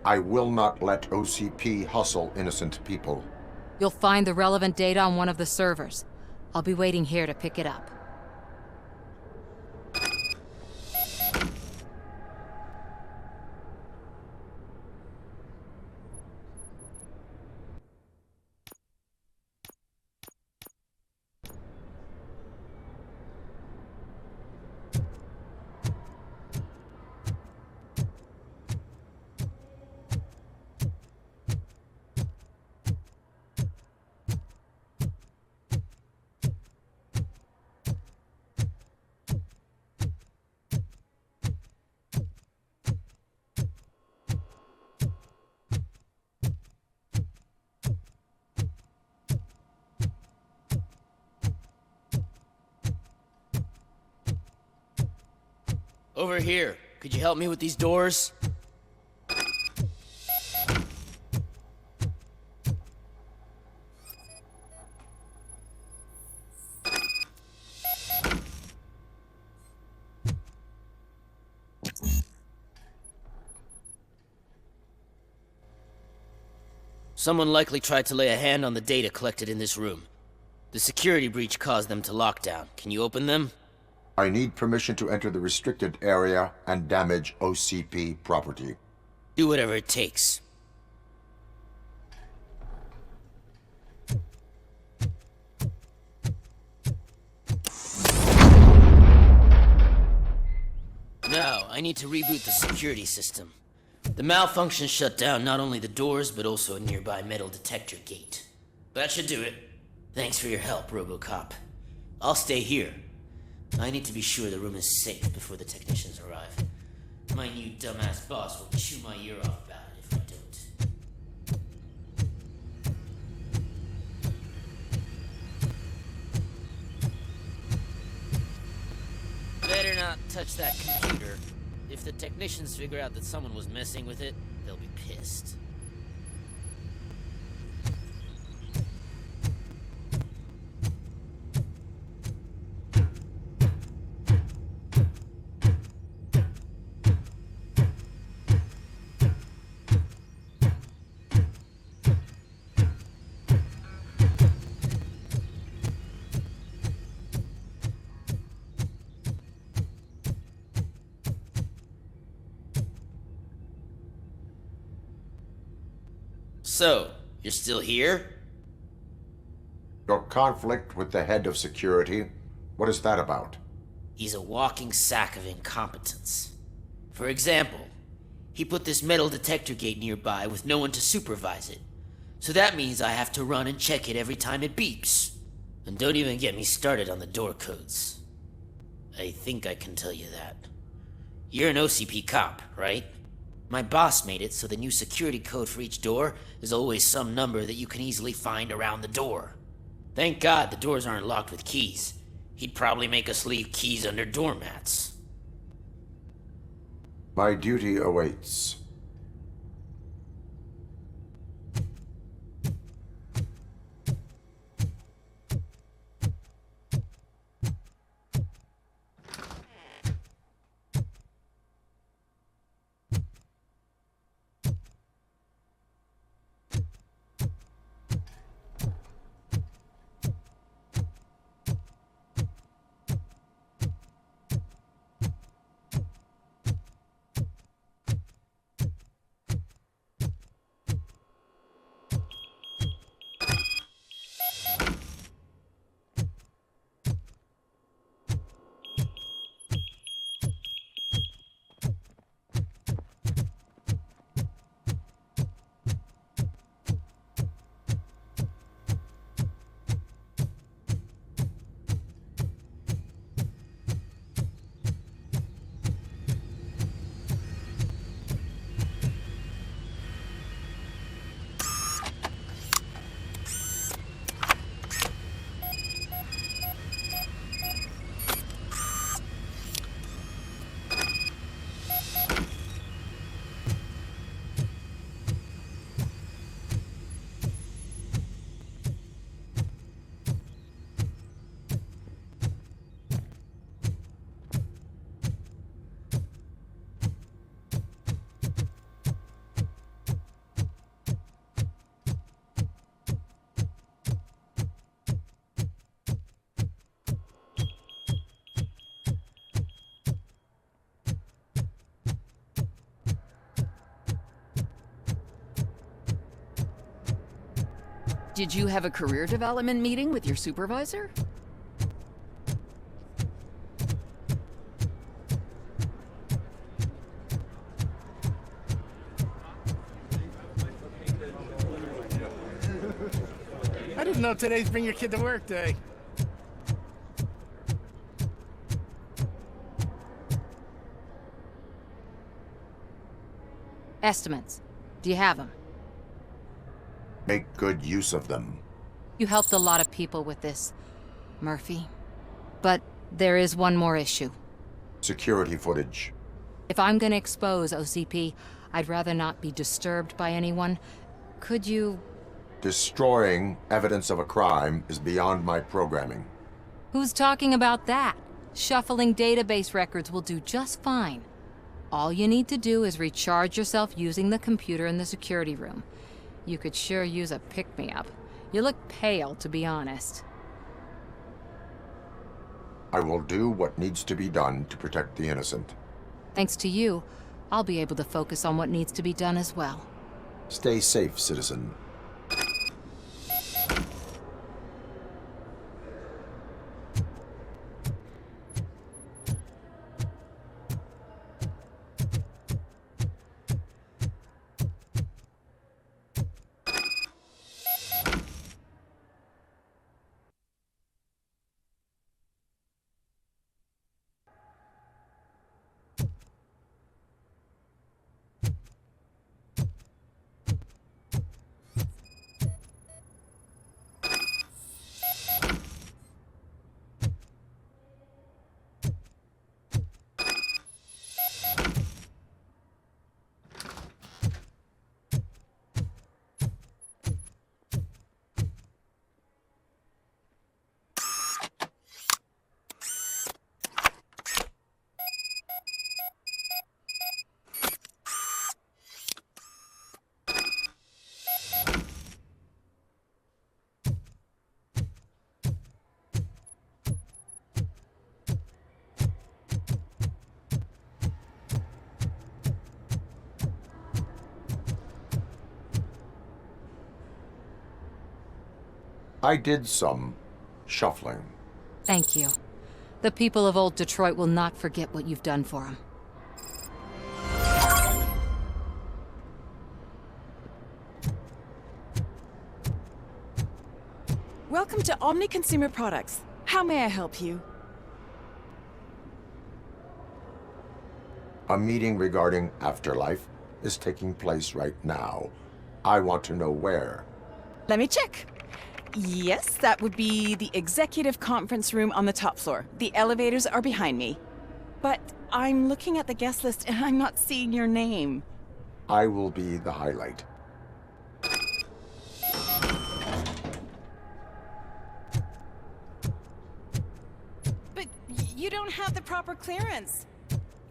S2: I will not let OCP hustle innocent people.
S19: You'll find the relevant data on one of the servers. I'll be waiting here to pick it up.
S20: Over here. Could you help me with these doors? Someone likely tried to lay a hand on the data collected in this room. The security breach caused them to lock down. Can you open them?
S2: I need permission to enter the restricted area and damage OCP property.
S20: Do whatever it takes. Now, I need to reboot the security system. The malfunction shut down not only the doors, but also a nearby metal detector gate. That should do it. Thanks for your help, RoboCop. I'll stay here. I need to be sure the room is safe before the technicians arrive. My new dumbass boss will chew my ear off about it if I don't. Better not touch that computer. If the technicians figure out that someone was messing with it, they'll be pissed. So, you're still here?
S2: Your conflict with the head of security, what is that about?
S20: He's a walking sack of incompetence. For example, he put this metal detector gate nearby with no one to supervise it. So that means I have to run and check it every time it beeps. And don't even get me started on the door codes. I think I can tell you that. You're an OCP cop, right? My boss made it so the new security code for each door is always some number that you can easily find around the door. Thank God the doors aren't locked with keys. He'd probably make us leave keys under doormats.
S2: My duty awaits.
S18: Did you have a career development meeting with your supervisor?
S4: I didn't know today's Bring Your Kid to Work Day.
S19: Estimates. Do you have them?
S2: Make good use of them.
S19: You helped a lot of people with this, Murphy. But there is one more issue.
S2: Security footage.
S19: If I'm gonna expose OCP, I'd rather not be disturbed by anyone. Could you...
S2: Destroying evidence of a crime is beyond my programming.
S19: Who's talking about that? Shuffling database records will do just fine. All you need to do is recharge yourself using the computer in the security room. You could sure use a pick-me-up. You look pale, to be honest.
S2: I will do what needs to be done to protect the innocent.
S19: Thanks to you, I'll be able to focus on what needs to be done as well.
S2: Stay safe, citizen. I did some shuffling.
S19: Thank you. The people of old Detroit will not forget what you've done for them.
S21: Welcome to Omni Consumer Products. How may I help you?
S2: A meeting regarding afterlife is taking place right now. I want to know where.
S21: Let me check. Yes, that would be the executive conference room on the top floor. The elevators are behind me. But I'm looking at the guest list and I'm not seeing your name.
S2: I will be the highlight.
S21: But you don't have the proper clearance.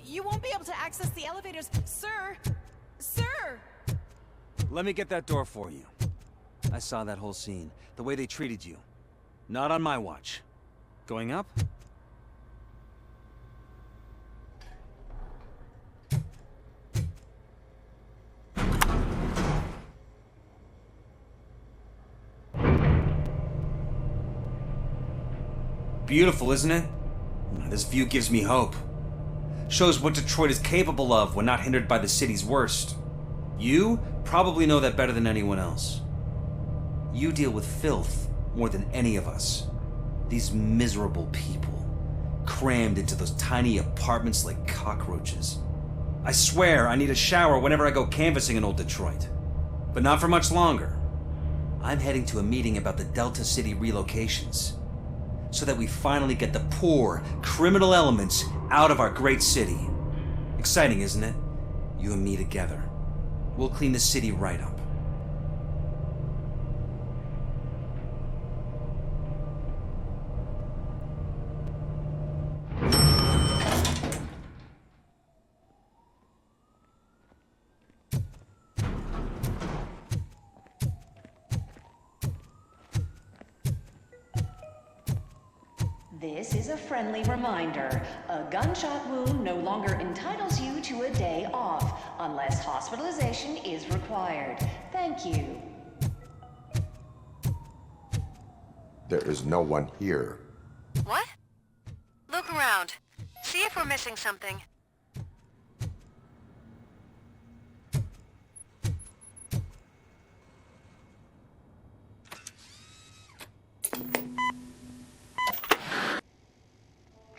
S21: You won't be able to access the elevators, sir. Sir!
S22: Let me get that door for you. I saw that whole scene. The way they treated you. Not on my watch. Going up? Beautiful, isn't it? This view gives me hope. Shows what Detroit is capable of when not hindered by the city's worst. You probably know that better than anyone else. You deal with filth more than any of us. These miserable people, crammed into those tiny apartments like cockroaches. I swear I need a shower whenever I go canvassing in old Detroit. But not for much longer. I'm heading to a meeting about the Delta City relocations, so that we finally get the poor, criminal elements out of our great city. Exciting, isn't it? You and me together. We'll clean the city right up.
S23: This is a friendly reminder. A gunshot wound no longer entitles you to a day off, unless hospitalization is required. Thank you.
S2: There is no one here.
S10: What? Look around. See if we're missing something.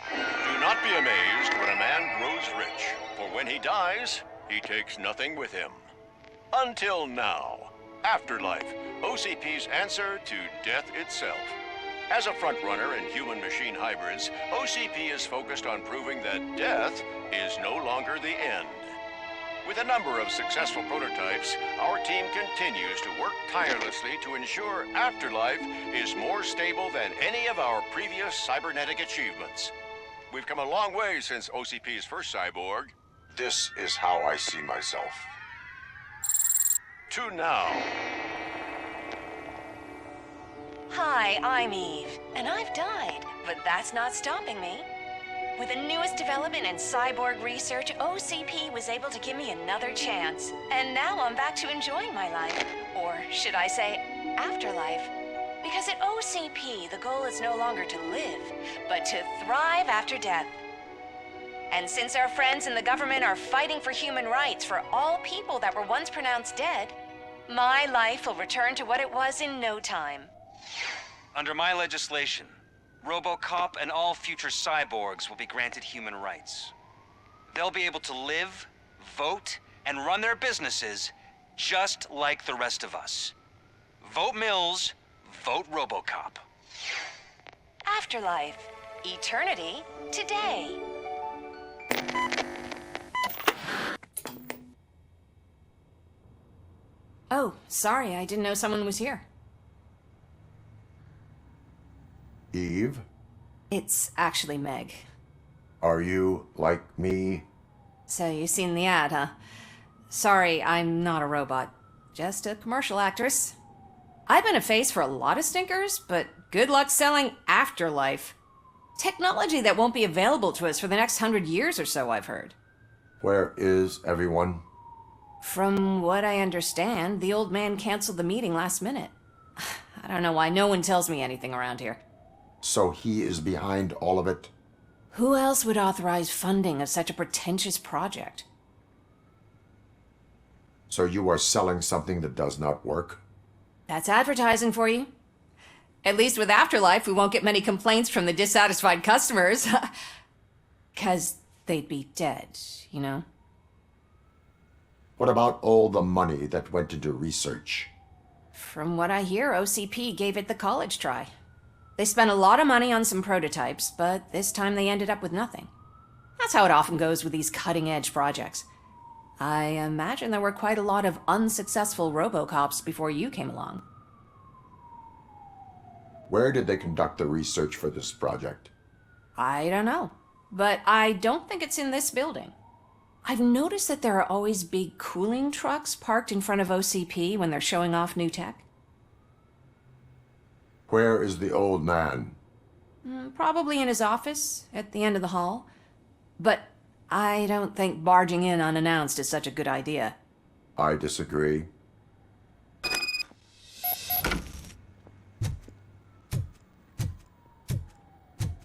S3: Do not be amazed when a man grows rich, for when he dies, he takes nothing with him. Until now. Afterlife, OCP's answer to death itself. As a frontrunner in human-machine hybrids, OCP is focused on proving that death is no longer the end. With a number of successful prototypes, our team continues to work tirelessly to ensure Afterlife is more stable than any of our previous cybernetic achievements. We've come a long way since OCP's first cyborg.
S2: This is how I see myself.
S3: To now.
S10: Hi, I'm Eve, and I've died, but that's not stopping me. With the newest development in cyborg research, OCP was able to give me another chance. And now I'm back to enjoying my life. Or should I say, afterlife. Because at OCP, the goal is no longer to live, but to thrive after death. And since our friends in the government are fighting for human rights for all people that were once pronounced dead, my life will return to what it was in no time.
S22: Under my legislation, RoboCop and all future cyborgs will be granted human rights. They'll be able to live, vote, and run their businesses just like the rest of us. Vote Mills, vote RoboCop.
S10: Afterlife. Eternity. Today.
S15: Oh, sorry, I didn't know someone was here.
S2: Eve,
S15: It's actually Meg.
S2: are you like me?
S15: So you've seen the ad, huh? Sorry, I'm not a robot. Just a commercial actress. I've been a face for a lot of stinkers, but good luck selling Afterlife. Technology that won't be available to us for the next 100 years or so, I've heard.
S2: Where is everyone?
S15: From what I understand, the old man canceled the meeting last minute. I don't know why no one tells me anything around here.
S2: So he is behind all of it?
S15: Who else would authorize funding of such a pretentious project?
S2: So you are selling something that does not work?
S15: That's advertising for you. At least with Afterlife, we won't get many complaints from the dissatisfied customers. 'Cause they'd be dead, you know?
S2: What about all the money that went into research?
S15: From what I hear, OCP gave it the college try. They spent a lot of money on some prototypes, but this time they ended up with nothing. That's how it often goes with these cutting-edge projects. I imagine there were quite a lot of unsuccessful RoboCops before you came along.
S2: Where did they conduct the research for this project?
S15: I don't know, but I don't think it's in this building. I've noticed that there are always big cooling trucks parked in front of OCP when they're showing off new tech.
S2: Where is the old man?
S15: Probably in his office, at the end of the hall. But I don't think barging in unannounced is such a good idea.
S2: I disagree.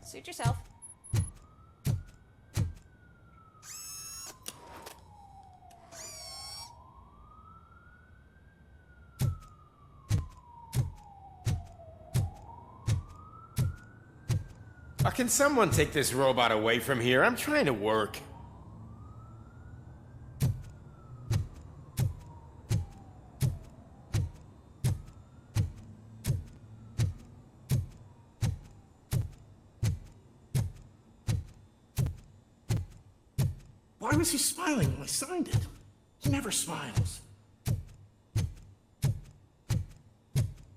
S15: Suit yourself.
S1: Can someone take this robot away from here? I'm trying to work.
S4: Why was he smiling when I signed it? He never smiles.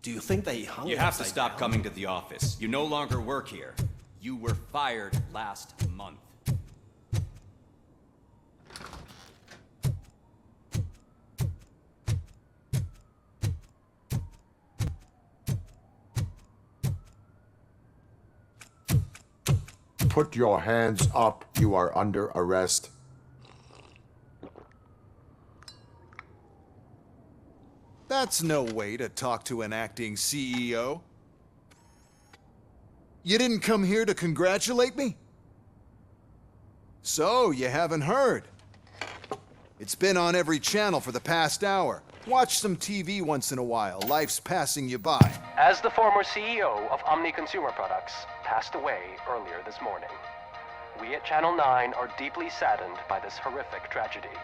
S5: Do you think they hung
S6: You have to stop coming to the office. You no longer work here. You were fired last month.
S2: Put your hands up. You are under arrest.
S24: That's no way to talk to an acting CEO. You didn't come here to congratulate me? So, you haven't heard. It's been on every channel for the past hour. Watch some TV once in a while. Life's passing you by.
S25: As the former CEO of Omni Consumer Products passed away earlier this morning, we at Channel 9 are deeply saddened by this horrific tragedy.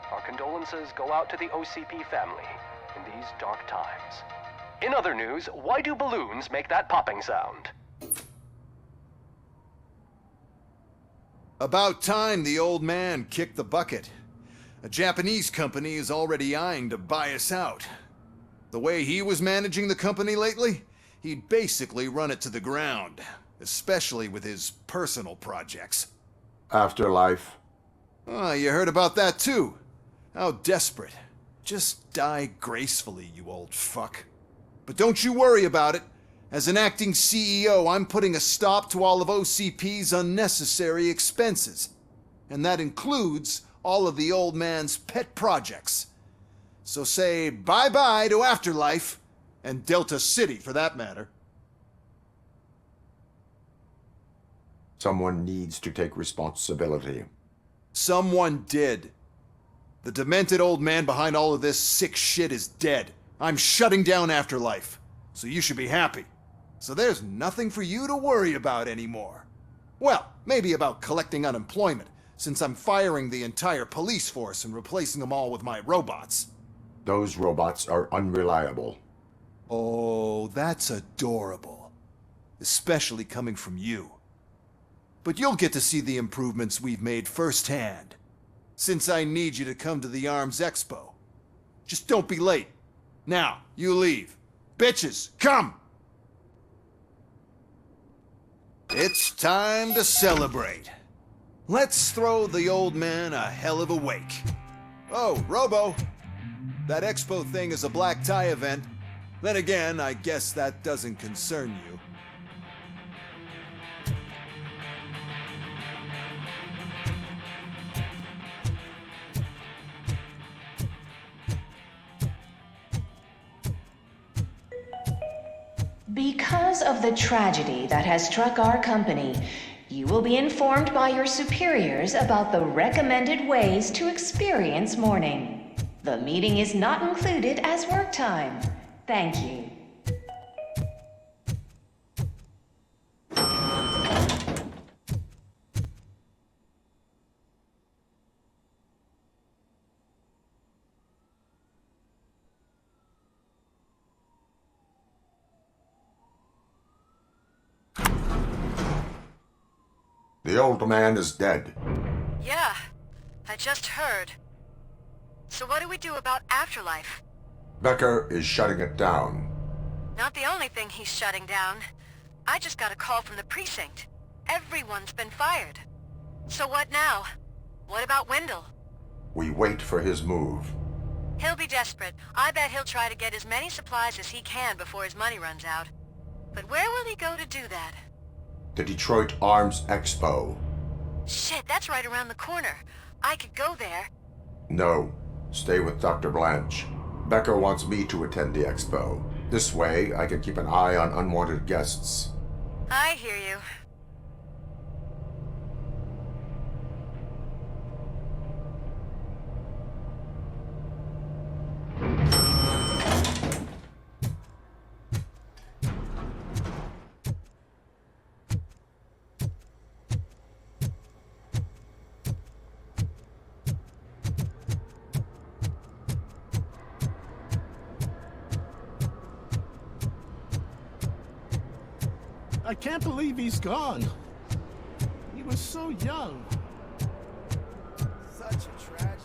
S25: Our condolences go out to the OCP family in these dark times. In other news, why do balloons make that popping sound?
S24: About time the old man kicked the bucket. A Japanese company is already eyeing to buy us out. The way he was managing the company lately, he'd basically run it to the ground, especially with his personal projects.
S2: Afterlife.
S24: Oh, you heard about that too. How desperate. Just die gracefully, you old fuck. But don't you worry about it. As an acting CEO, I'm putting a stop to all of OCP's unnecessary expenses. And that includes all of the old man's pet projects. So say bye-bye to Afterlife, and Delta City for that matter.
S2: Someone needs to take responsibility.
S24: Someone did. The demented old man behind all of this sick shit is dead. I'm shutting down Afterlife, so you should be happy. So there's nothing for you to worry about anymore. Well, maybe about collecting unemployment, since I'm firing the entire police force and replacing them all with my robots.
S2: Those robots are unreliable.
S24: Oh, that's adorable. Especially coming from you. But you'll get to see the improvements we've made firsthand, since I need you to come to the ARMS Expo. Just don't be late. Now, you leave. Bitches, come! It's time to celebrate. Let's throw the old man a hell of a wake. Oh, Robo! That expo thing is a black tie event. Then again, I guess that doesn't concern you.
S23: because of the tragedy that has struck our company, you will be informed by your superiors about the recommended ways to experience mourning. The meeting is not included as work time. Thank you.
S2: The old man is dead.
S10: Yeah, I just heard. So what do we do about afterlife?
S2: Becker is shutting it down.
S10: Not the only thing he's shutting down. I just got a call from the precinct. Everyone's been fired. So what now? What about Wendell?
S2: We wait for his move.
S10: He'll be desperate. I bet he'll try to get as many supplies as he can before his money runs out. But where will he go to do that?
S2: The Detroit Arms Expo.
S10: Shit, that's right around the corner. I could go there.
S2: No. Stay with Dr. Blanche. Becker wants me to attend the expo. This way, I can keep an eye on unwanted guests.
S10: I hear you.
S4: I can't believe he's gone. He was so young.
S11: Such a tragedy.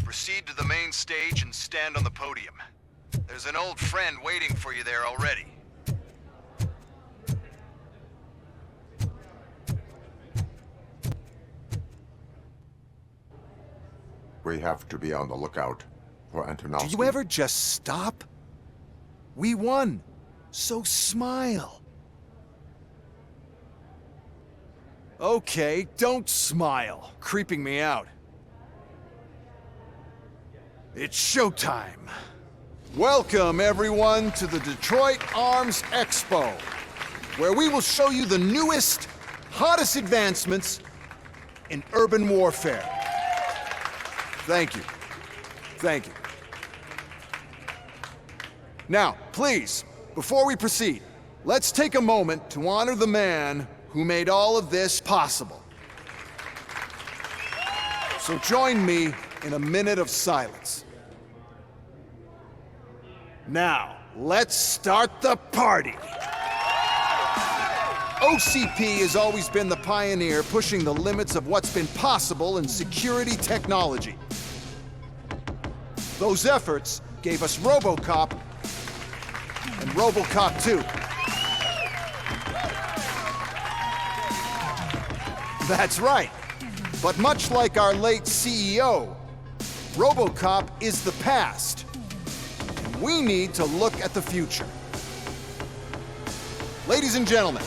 S24: Proceed to the main stage and stand on the podium. There's an old friend waiting for you there already.
S2: We have to be on the lookout for Antonowski.
S24: Do you ever just stop? We won, so smile. Okay, don't smile. Creeping me out. It's showtime. Welcome, everyone, to the Detroit Arms Expo, where we will show you the newest, hottest advancements in urban warfare. Thank you. Thank you. Now, please, before we proceed, let's take a moment to honor the man who made all of this possible. So join me in a minute of silence. Now, let's start the party. OCP has always been the pioneer pushing the limits of what's been possible in security technology. Those efforts gave us RoboCop and RoboCop 2. That's right. But much like our late CEO, RoboCop is the past. And we need to look at the future. Ladies and gentlemen,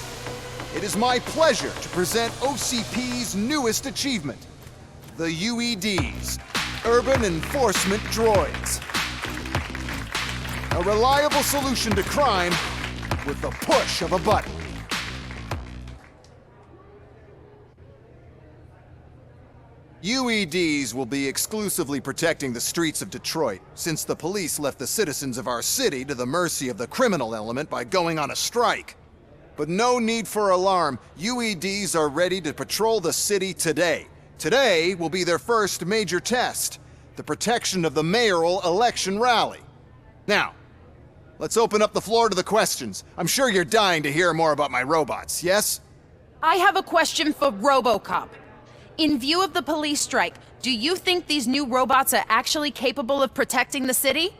S24: it is my pleasure to present OCP's newest achievement, the UEDs, Urban Enforcement Droids. A reliable solution to crime with the push of a button. UEDs will be exclusively protecting the streets of Detroit, since the police left the citizens of our city to the mercy of the criminal element by going on a strike. But no need for alarm. UEDs are ready to patrol the city today. Today will be their first major test, the protection of the mayoral election rally. Now, let's open up the floor to the questions. I'm sure you're dying to hear more about my robots, yes?
S16: I have a question for RoboCop. In view of the police strike, do you think these new robots are actually capable of protecting the city?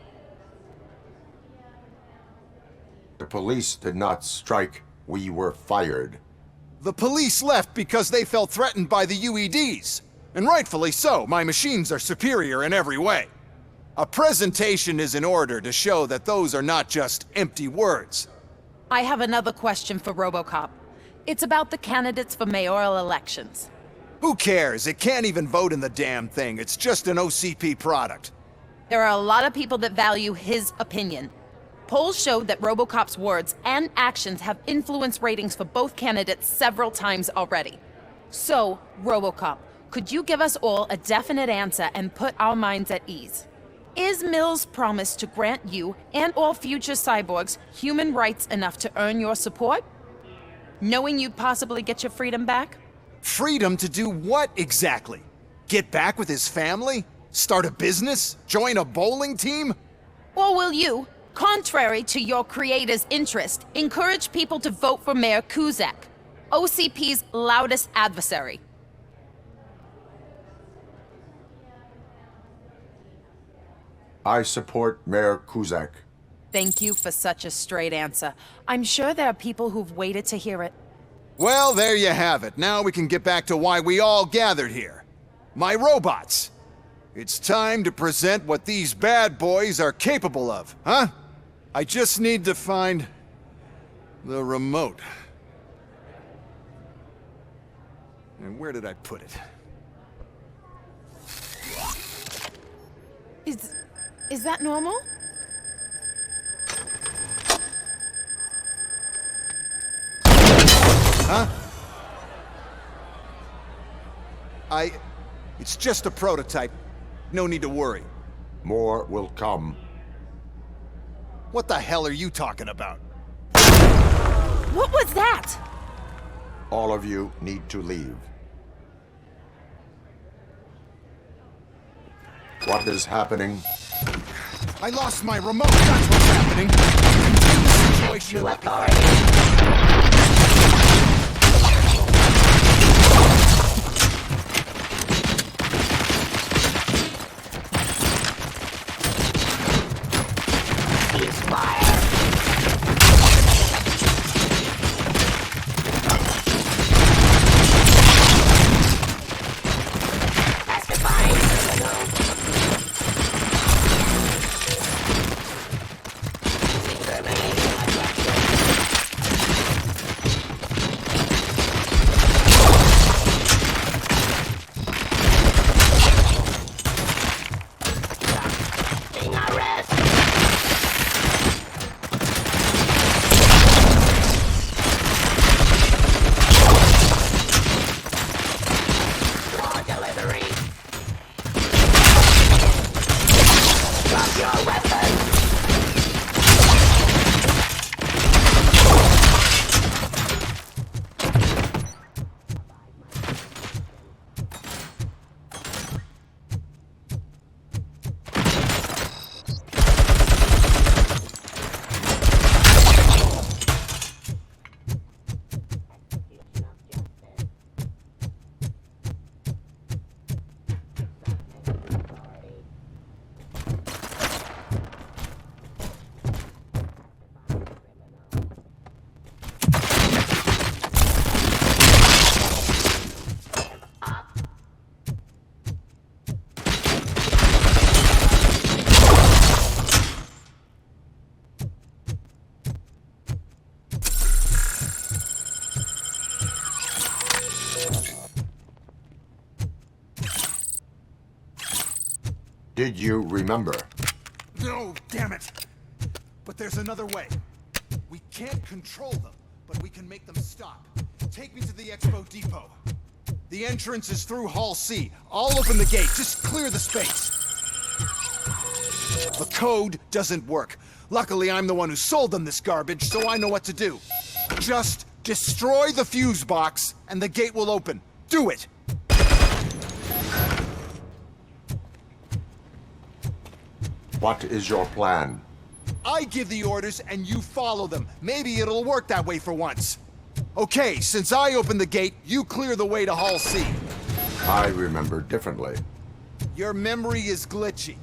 S2: The police did not strike. We were fired.
S24: The police left because they felt threatened by the UEDs. And rightfully so, my machines are superior in every way. A presentation is in order to show that those are not just empty words.
S16: I have another question for RoboCop. It's about the candidates for mayoral elections.
S24: Who cares? It can't even vote in the damn thing. It's just an OCP product.
S16: There are a lot of people that value his opinion. Polls showed that RoboCop's words and actions have influenced ratings for both candidates several times already. So, RoboCop, could you give us all a definite answer and put our minds at ease? Is Mills' promise to grant you and all future cyborgs human rights enough to earn your support? Knowing you'd possibly get your freedom back?
S24: Freedom to do what exactly? Get back with his family? Start a business? Join a bowling team?
S16: Or will you, contrary to your creator's interest, encourage people to vote for Mayor Kuzak, OCP's loudest adversary?
S2: I support Mayor Kuzak.
S16: Thank you for such a straight answer. I'm sure there are people who've waited to hear it.
S24: Well, there you have it. Now we can get back to why we all gathered here. My robots. It's time to present what these bad boys are capable of, huh? I just need to find the remote. And where did I put it?
S16: Is that normal?
S24: Huh? It's just a prototype. No need to worry.
S2: More will come.
S24: What the hell are you talking about?
S16: What was that?
S2: All of you need to leave. What is happening?
S24: I lost my remote. That's what's happening. Situation
S2: Did you remember?
S24: No, damn it! But there's another way. We can't control them, but we can make them stop. Take me to the Expo Depot. The entrance is through Hall C. I'll open the gate. Just clear the space. The code doesn't work. Luckily, I'm the one who sold them this garbage, so I know what to do. Just destroy the fuse box, and the gate will open. Do it!
S2: What is your plan?
S24: I give the orders, and you follow them. Maybe it'll work that way for once. Okay, since I opened the gate, you clear the way to Hall C.
S2: I remember differently.
S24: Your memory is glitchy.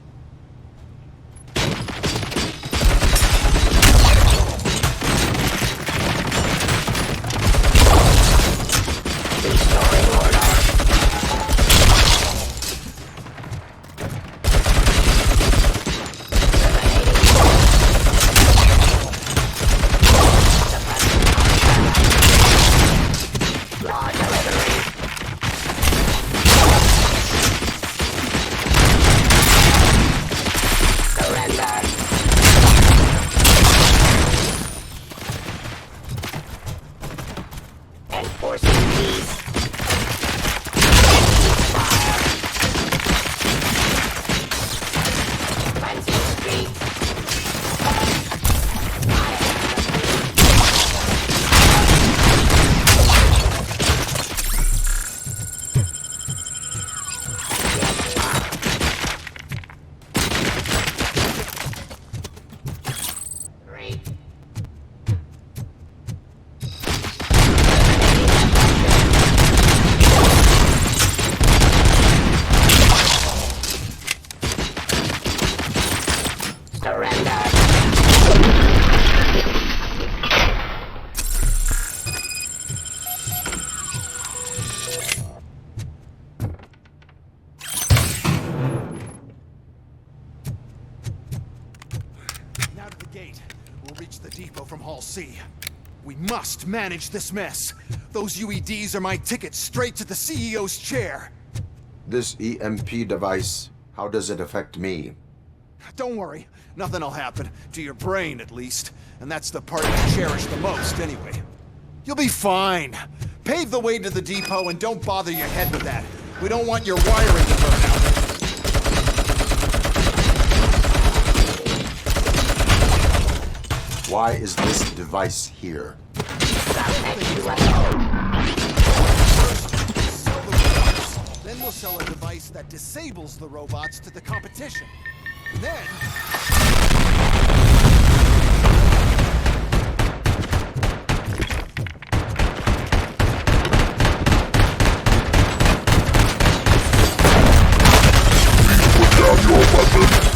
S24: We must manage this mess. Those UEDs are my ticket straight to the CEO's chair.
S2: This EMP device, how does it affect me?
S24: Don't worry, nothing'll happen. To your brain, at least. And that's the part you cherish the most, anyway. You'll be fine. Pave the way to the depot and don't bother your head with that. We don't want your wiring to burn out.
S2: Why is this device here?
S24: Then we'll sell a device that disables the robots to the competition. And then...
S2: Put down your weapon!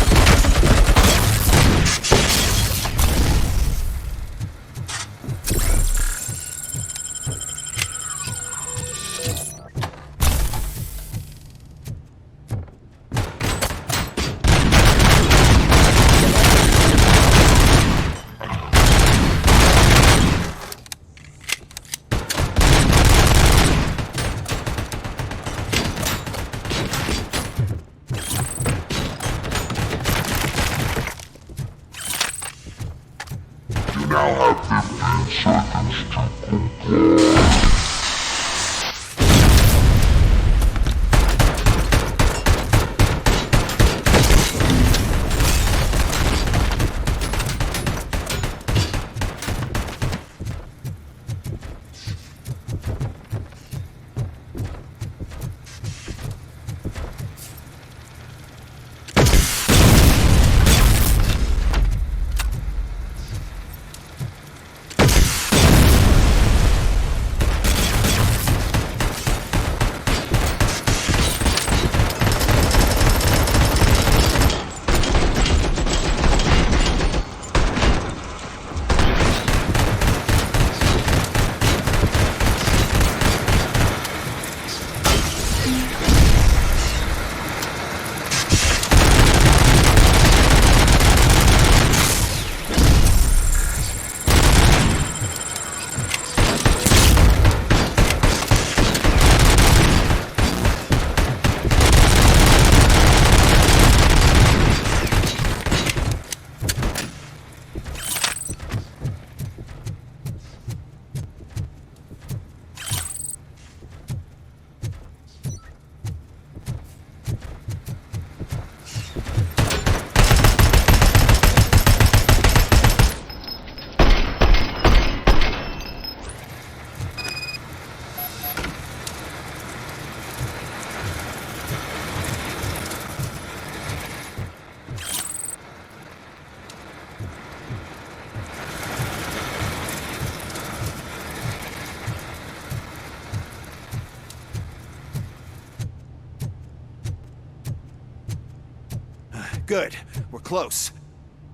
S24: Good. We're close.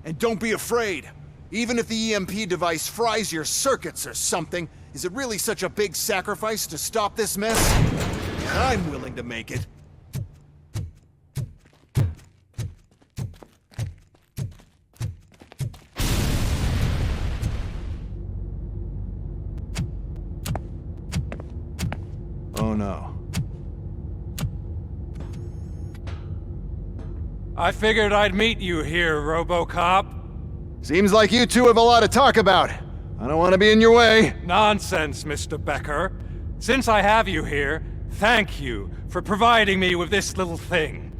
S24: And don't be afraid. Even if the EMP device fries your circuits or something, is it really such a big sacrifice to stop this mess? I'm willing to make it. Oh no.
S7: I figured I'd meet you here, RoboCop.
S24: Seems like you two have a lot to talk about. I don't want to be in your way.
S7: Nonsense, Mr. Becker. Since I have you here, thank you for providing me with this little thing.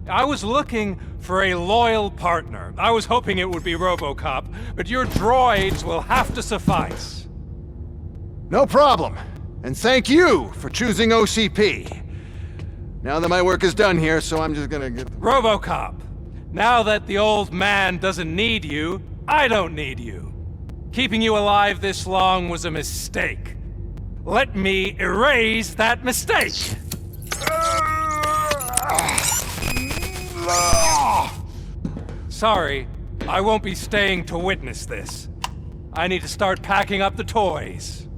S7: I was looking for a loyal partner. I was hoping it would be RoboCop, but your droids will have to suffice.
S24: No problem. And thank you for choosing OCP. Now that my work is done here, so I'm just gonna get...
S7: RoboCop, now that the old man doesn't need you, I don't need you. Keeping you alive this long was a mistake. Let me erase that mistake! Sorry, I won't be staying to witness this. I need to start packing up the toys.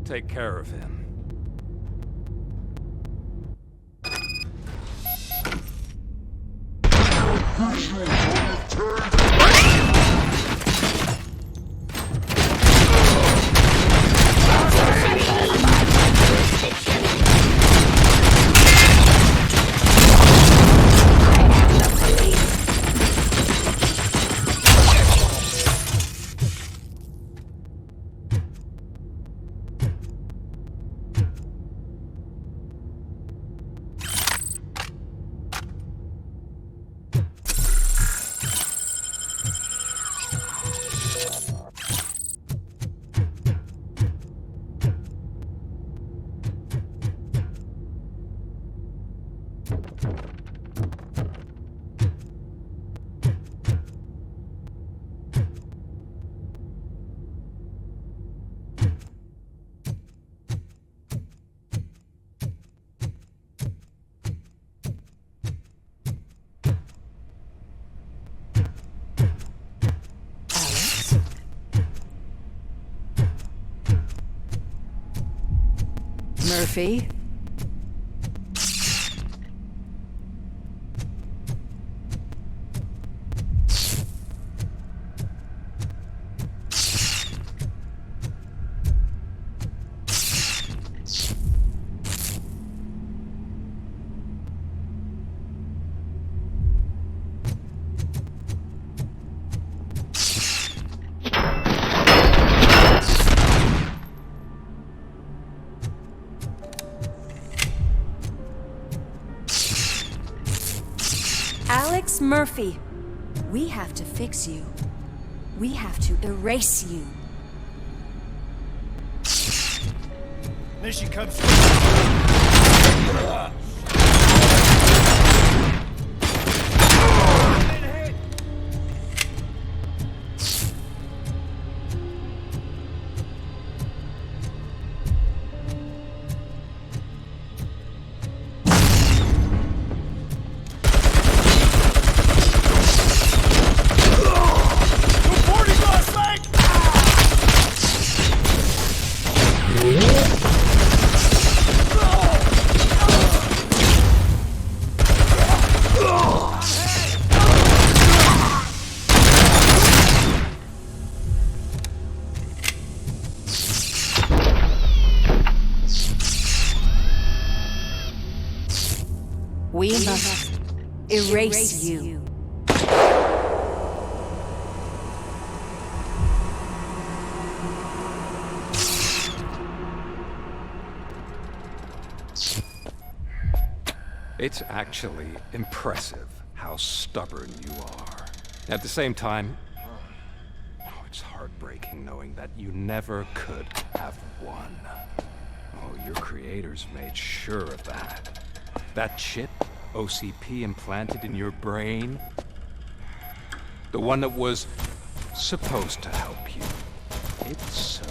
S7: Take care of him.
S18: Murphy?
S15: Alex Murphy, we have to fix you. We have to erase you.
S11: Mission comes.
S15: We must erase you.
S7: It's actually impressive how stubborn you are. At the same time, it's heartbreaking knowing that you never could have won. Oh, your creators made sure of that. That chip OCP implanted in your brain, the one that was supposed to help you, it served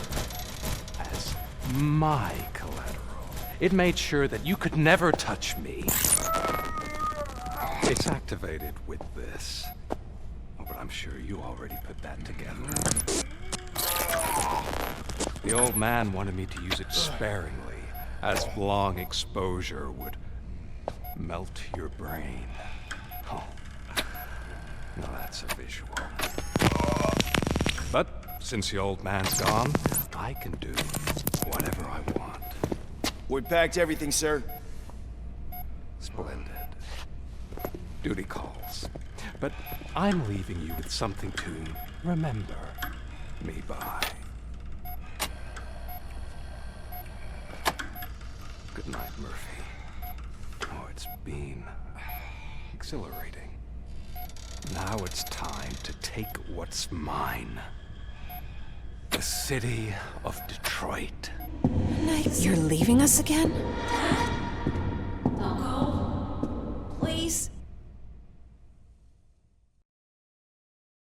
S7: as my collateral. It made sure that you could never touch me. It's activated with this. Oh, but I'm sure you already put that together. The old man wanted me to use it sparingly, as long exposure would melt your brain. Oh, now that's a visual. But since the old man's gone, I can do whatever I want.
S11: We packed everything, sir.
S7: Splendid. Duty calls. But I'm leaving you with something to remember me by. Good night, Murphy. Oh, it's been exhilarating. Now it's time to take what's mine. The city of Detroit.
S21: You're leaving us again?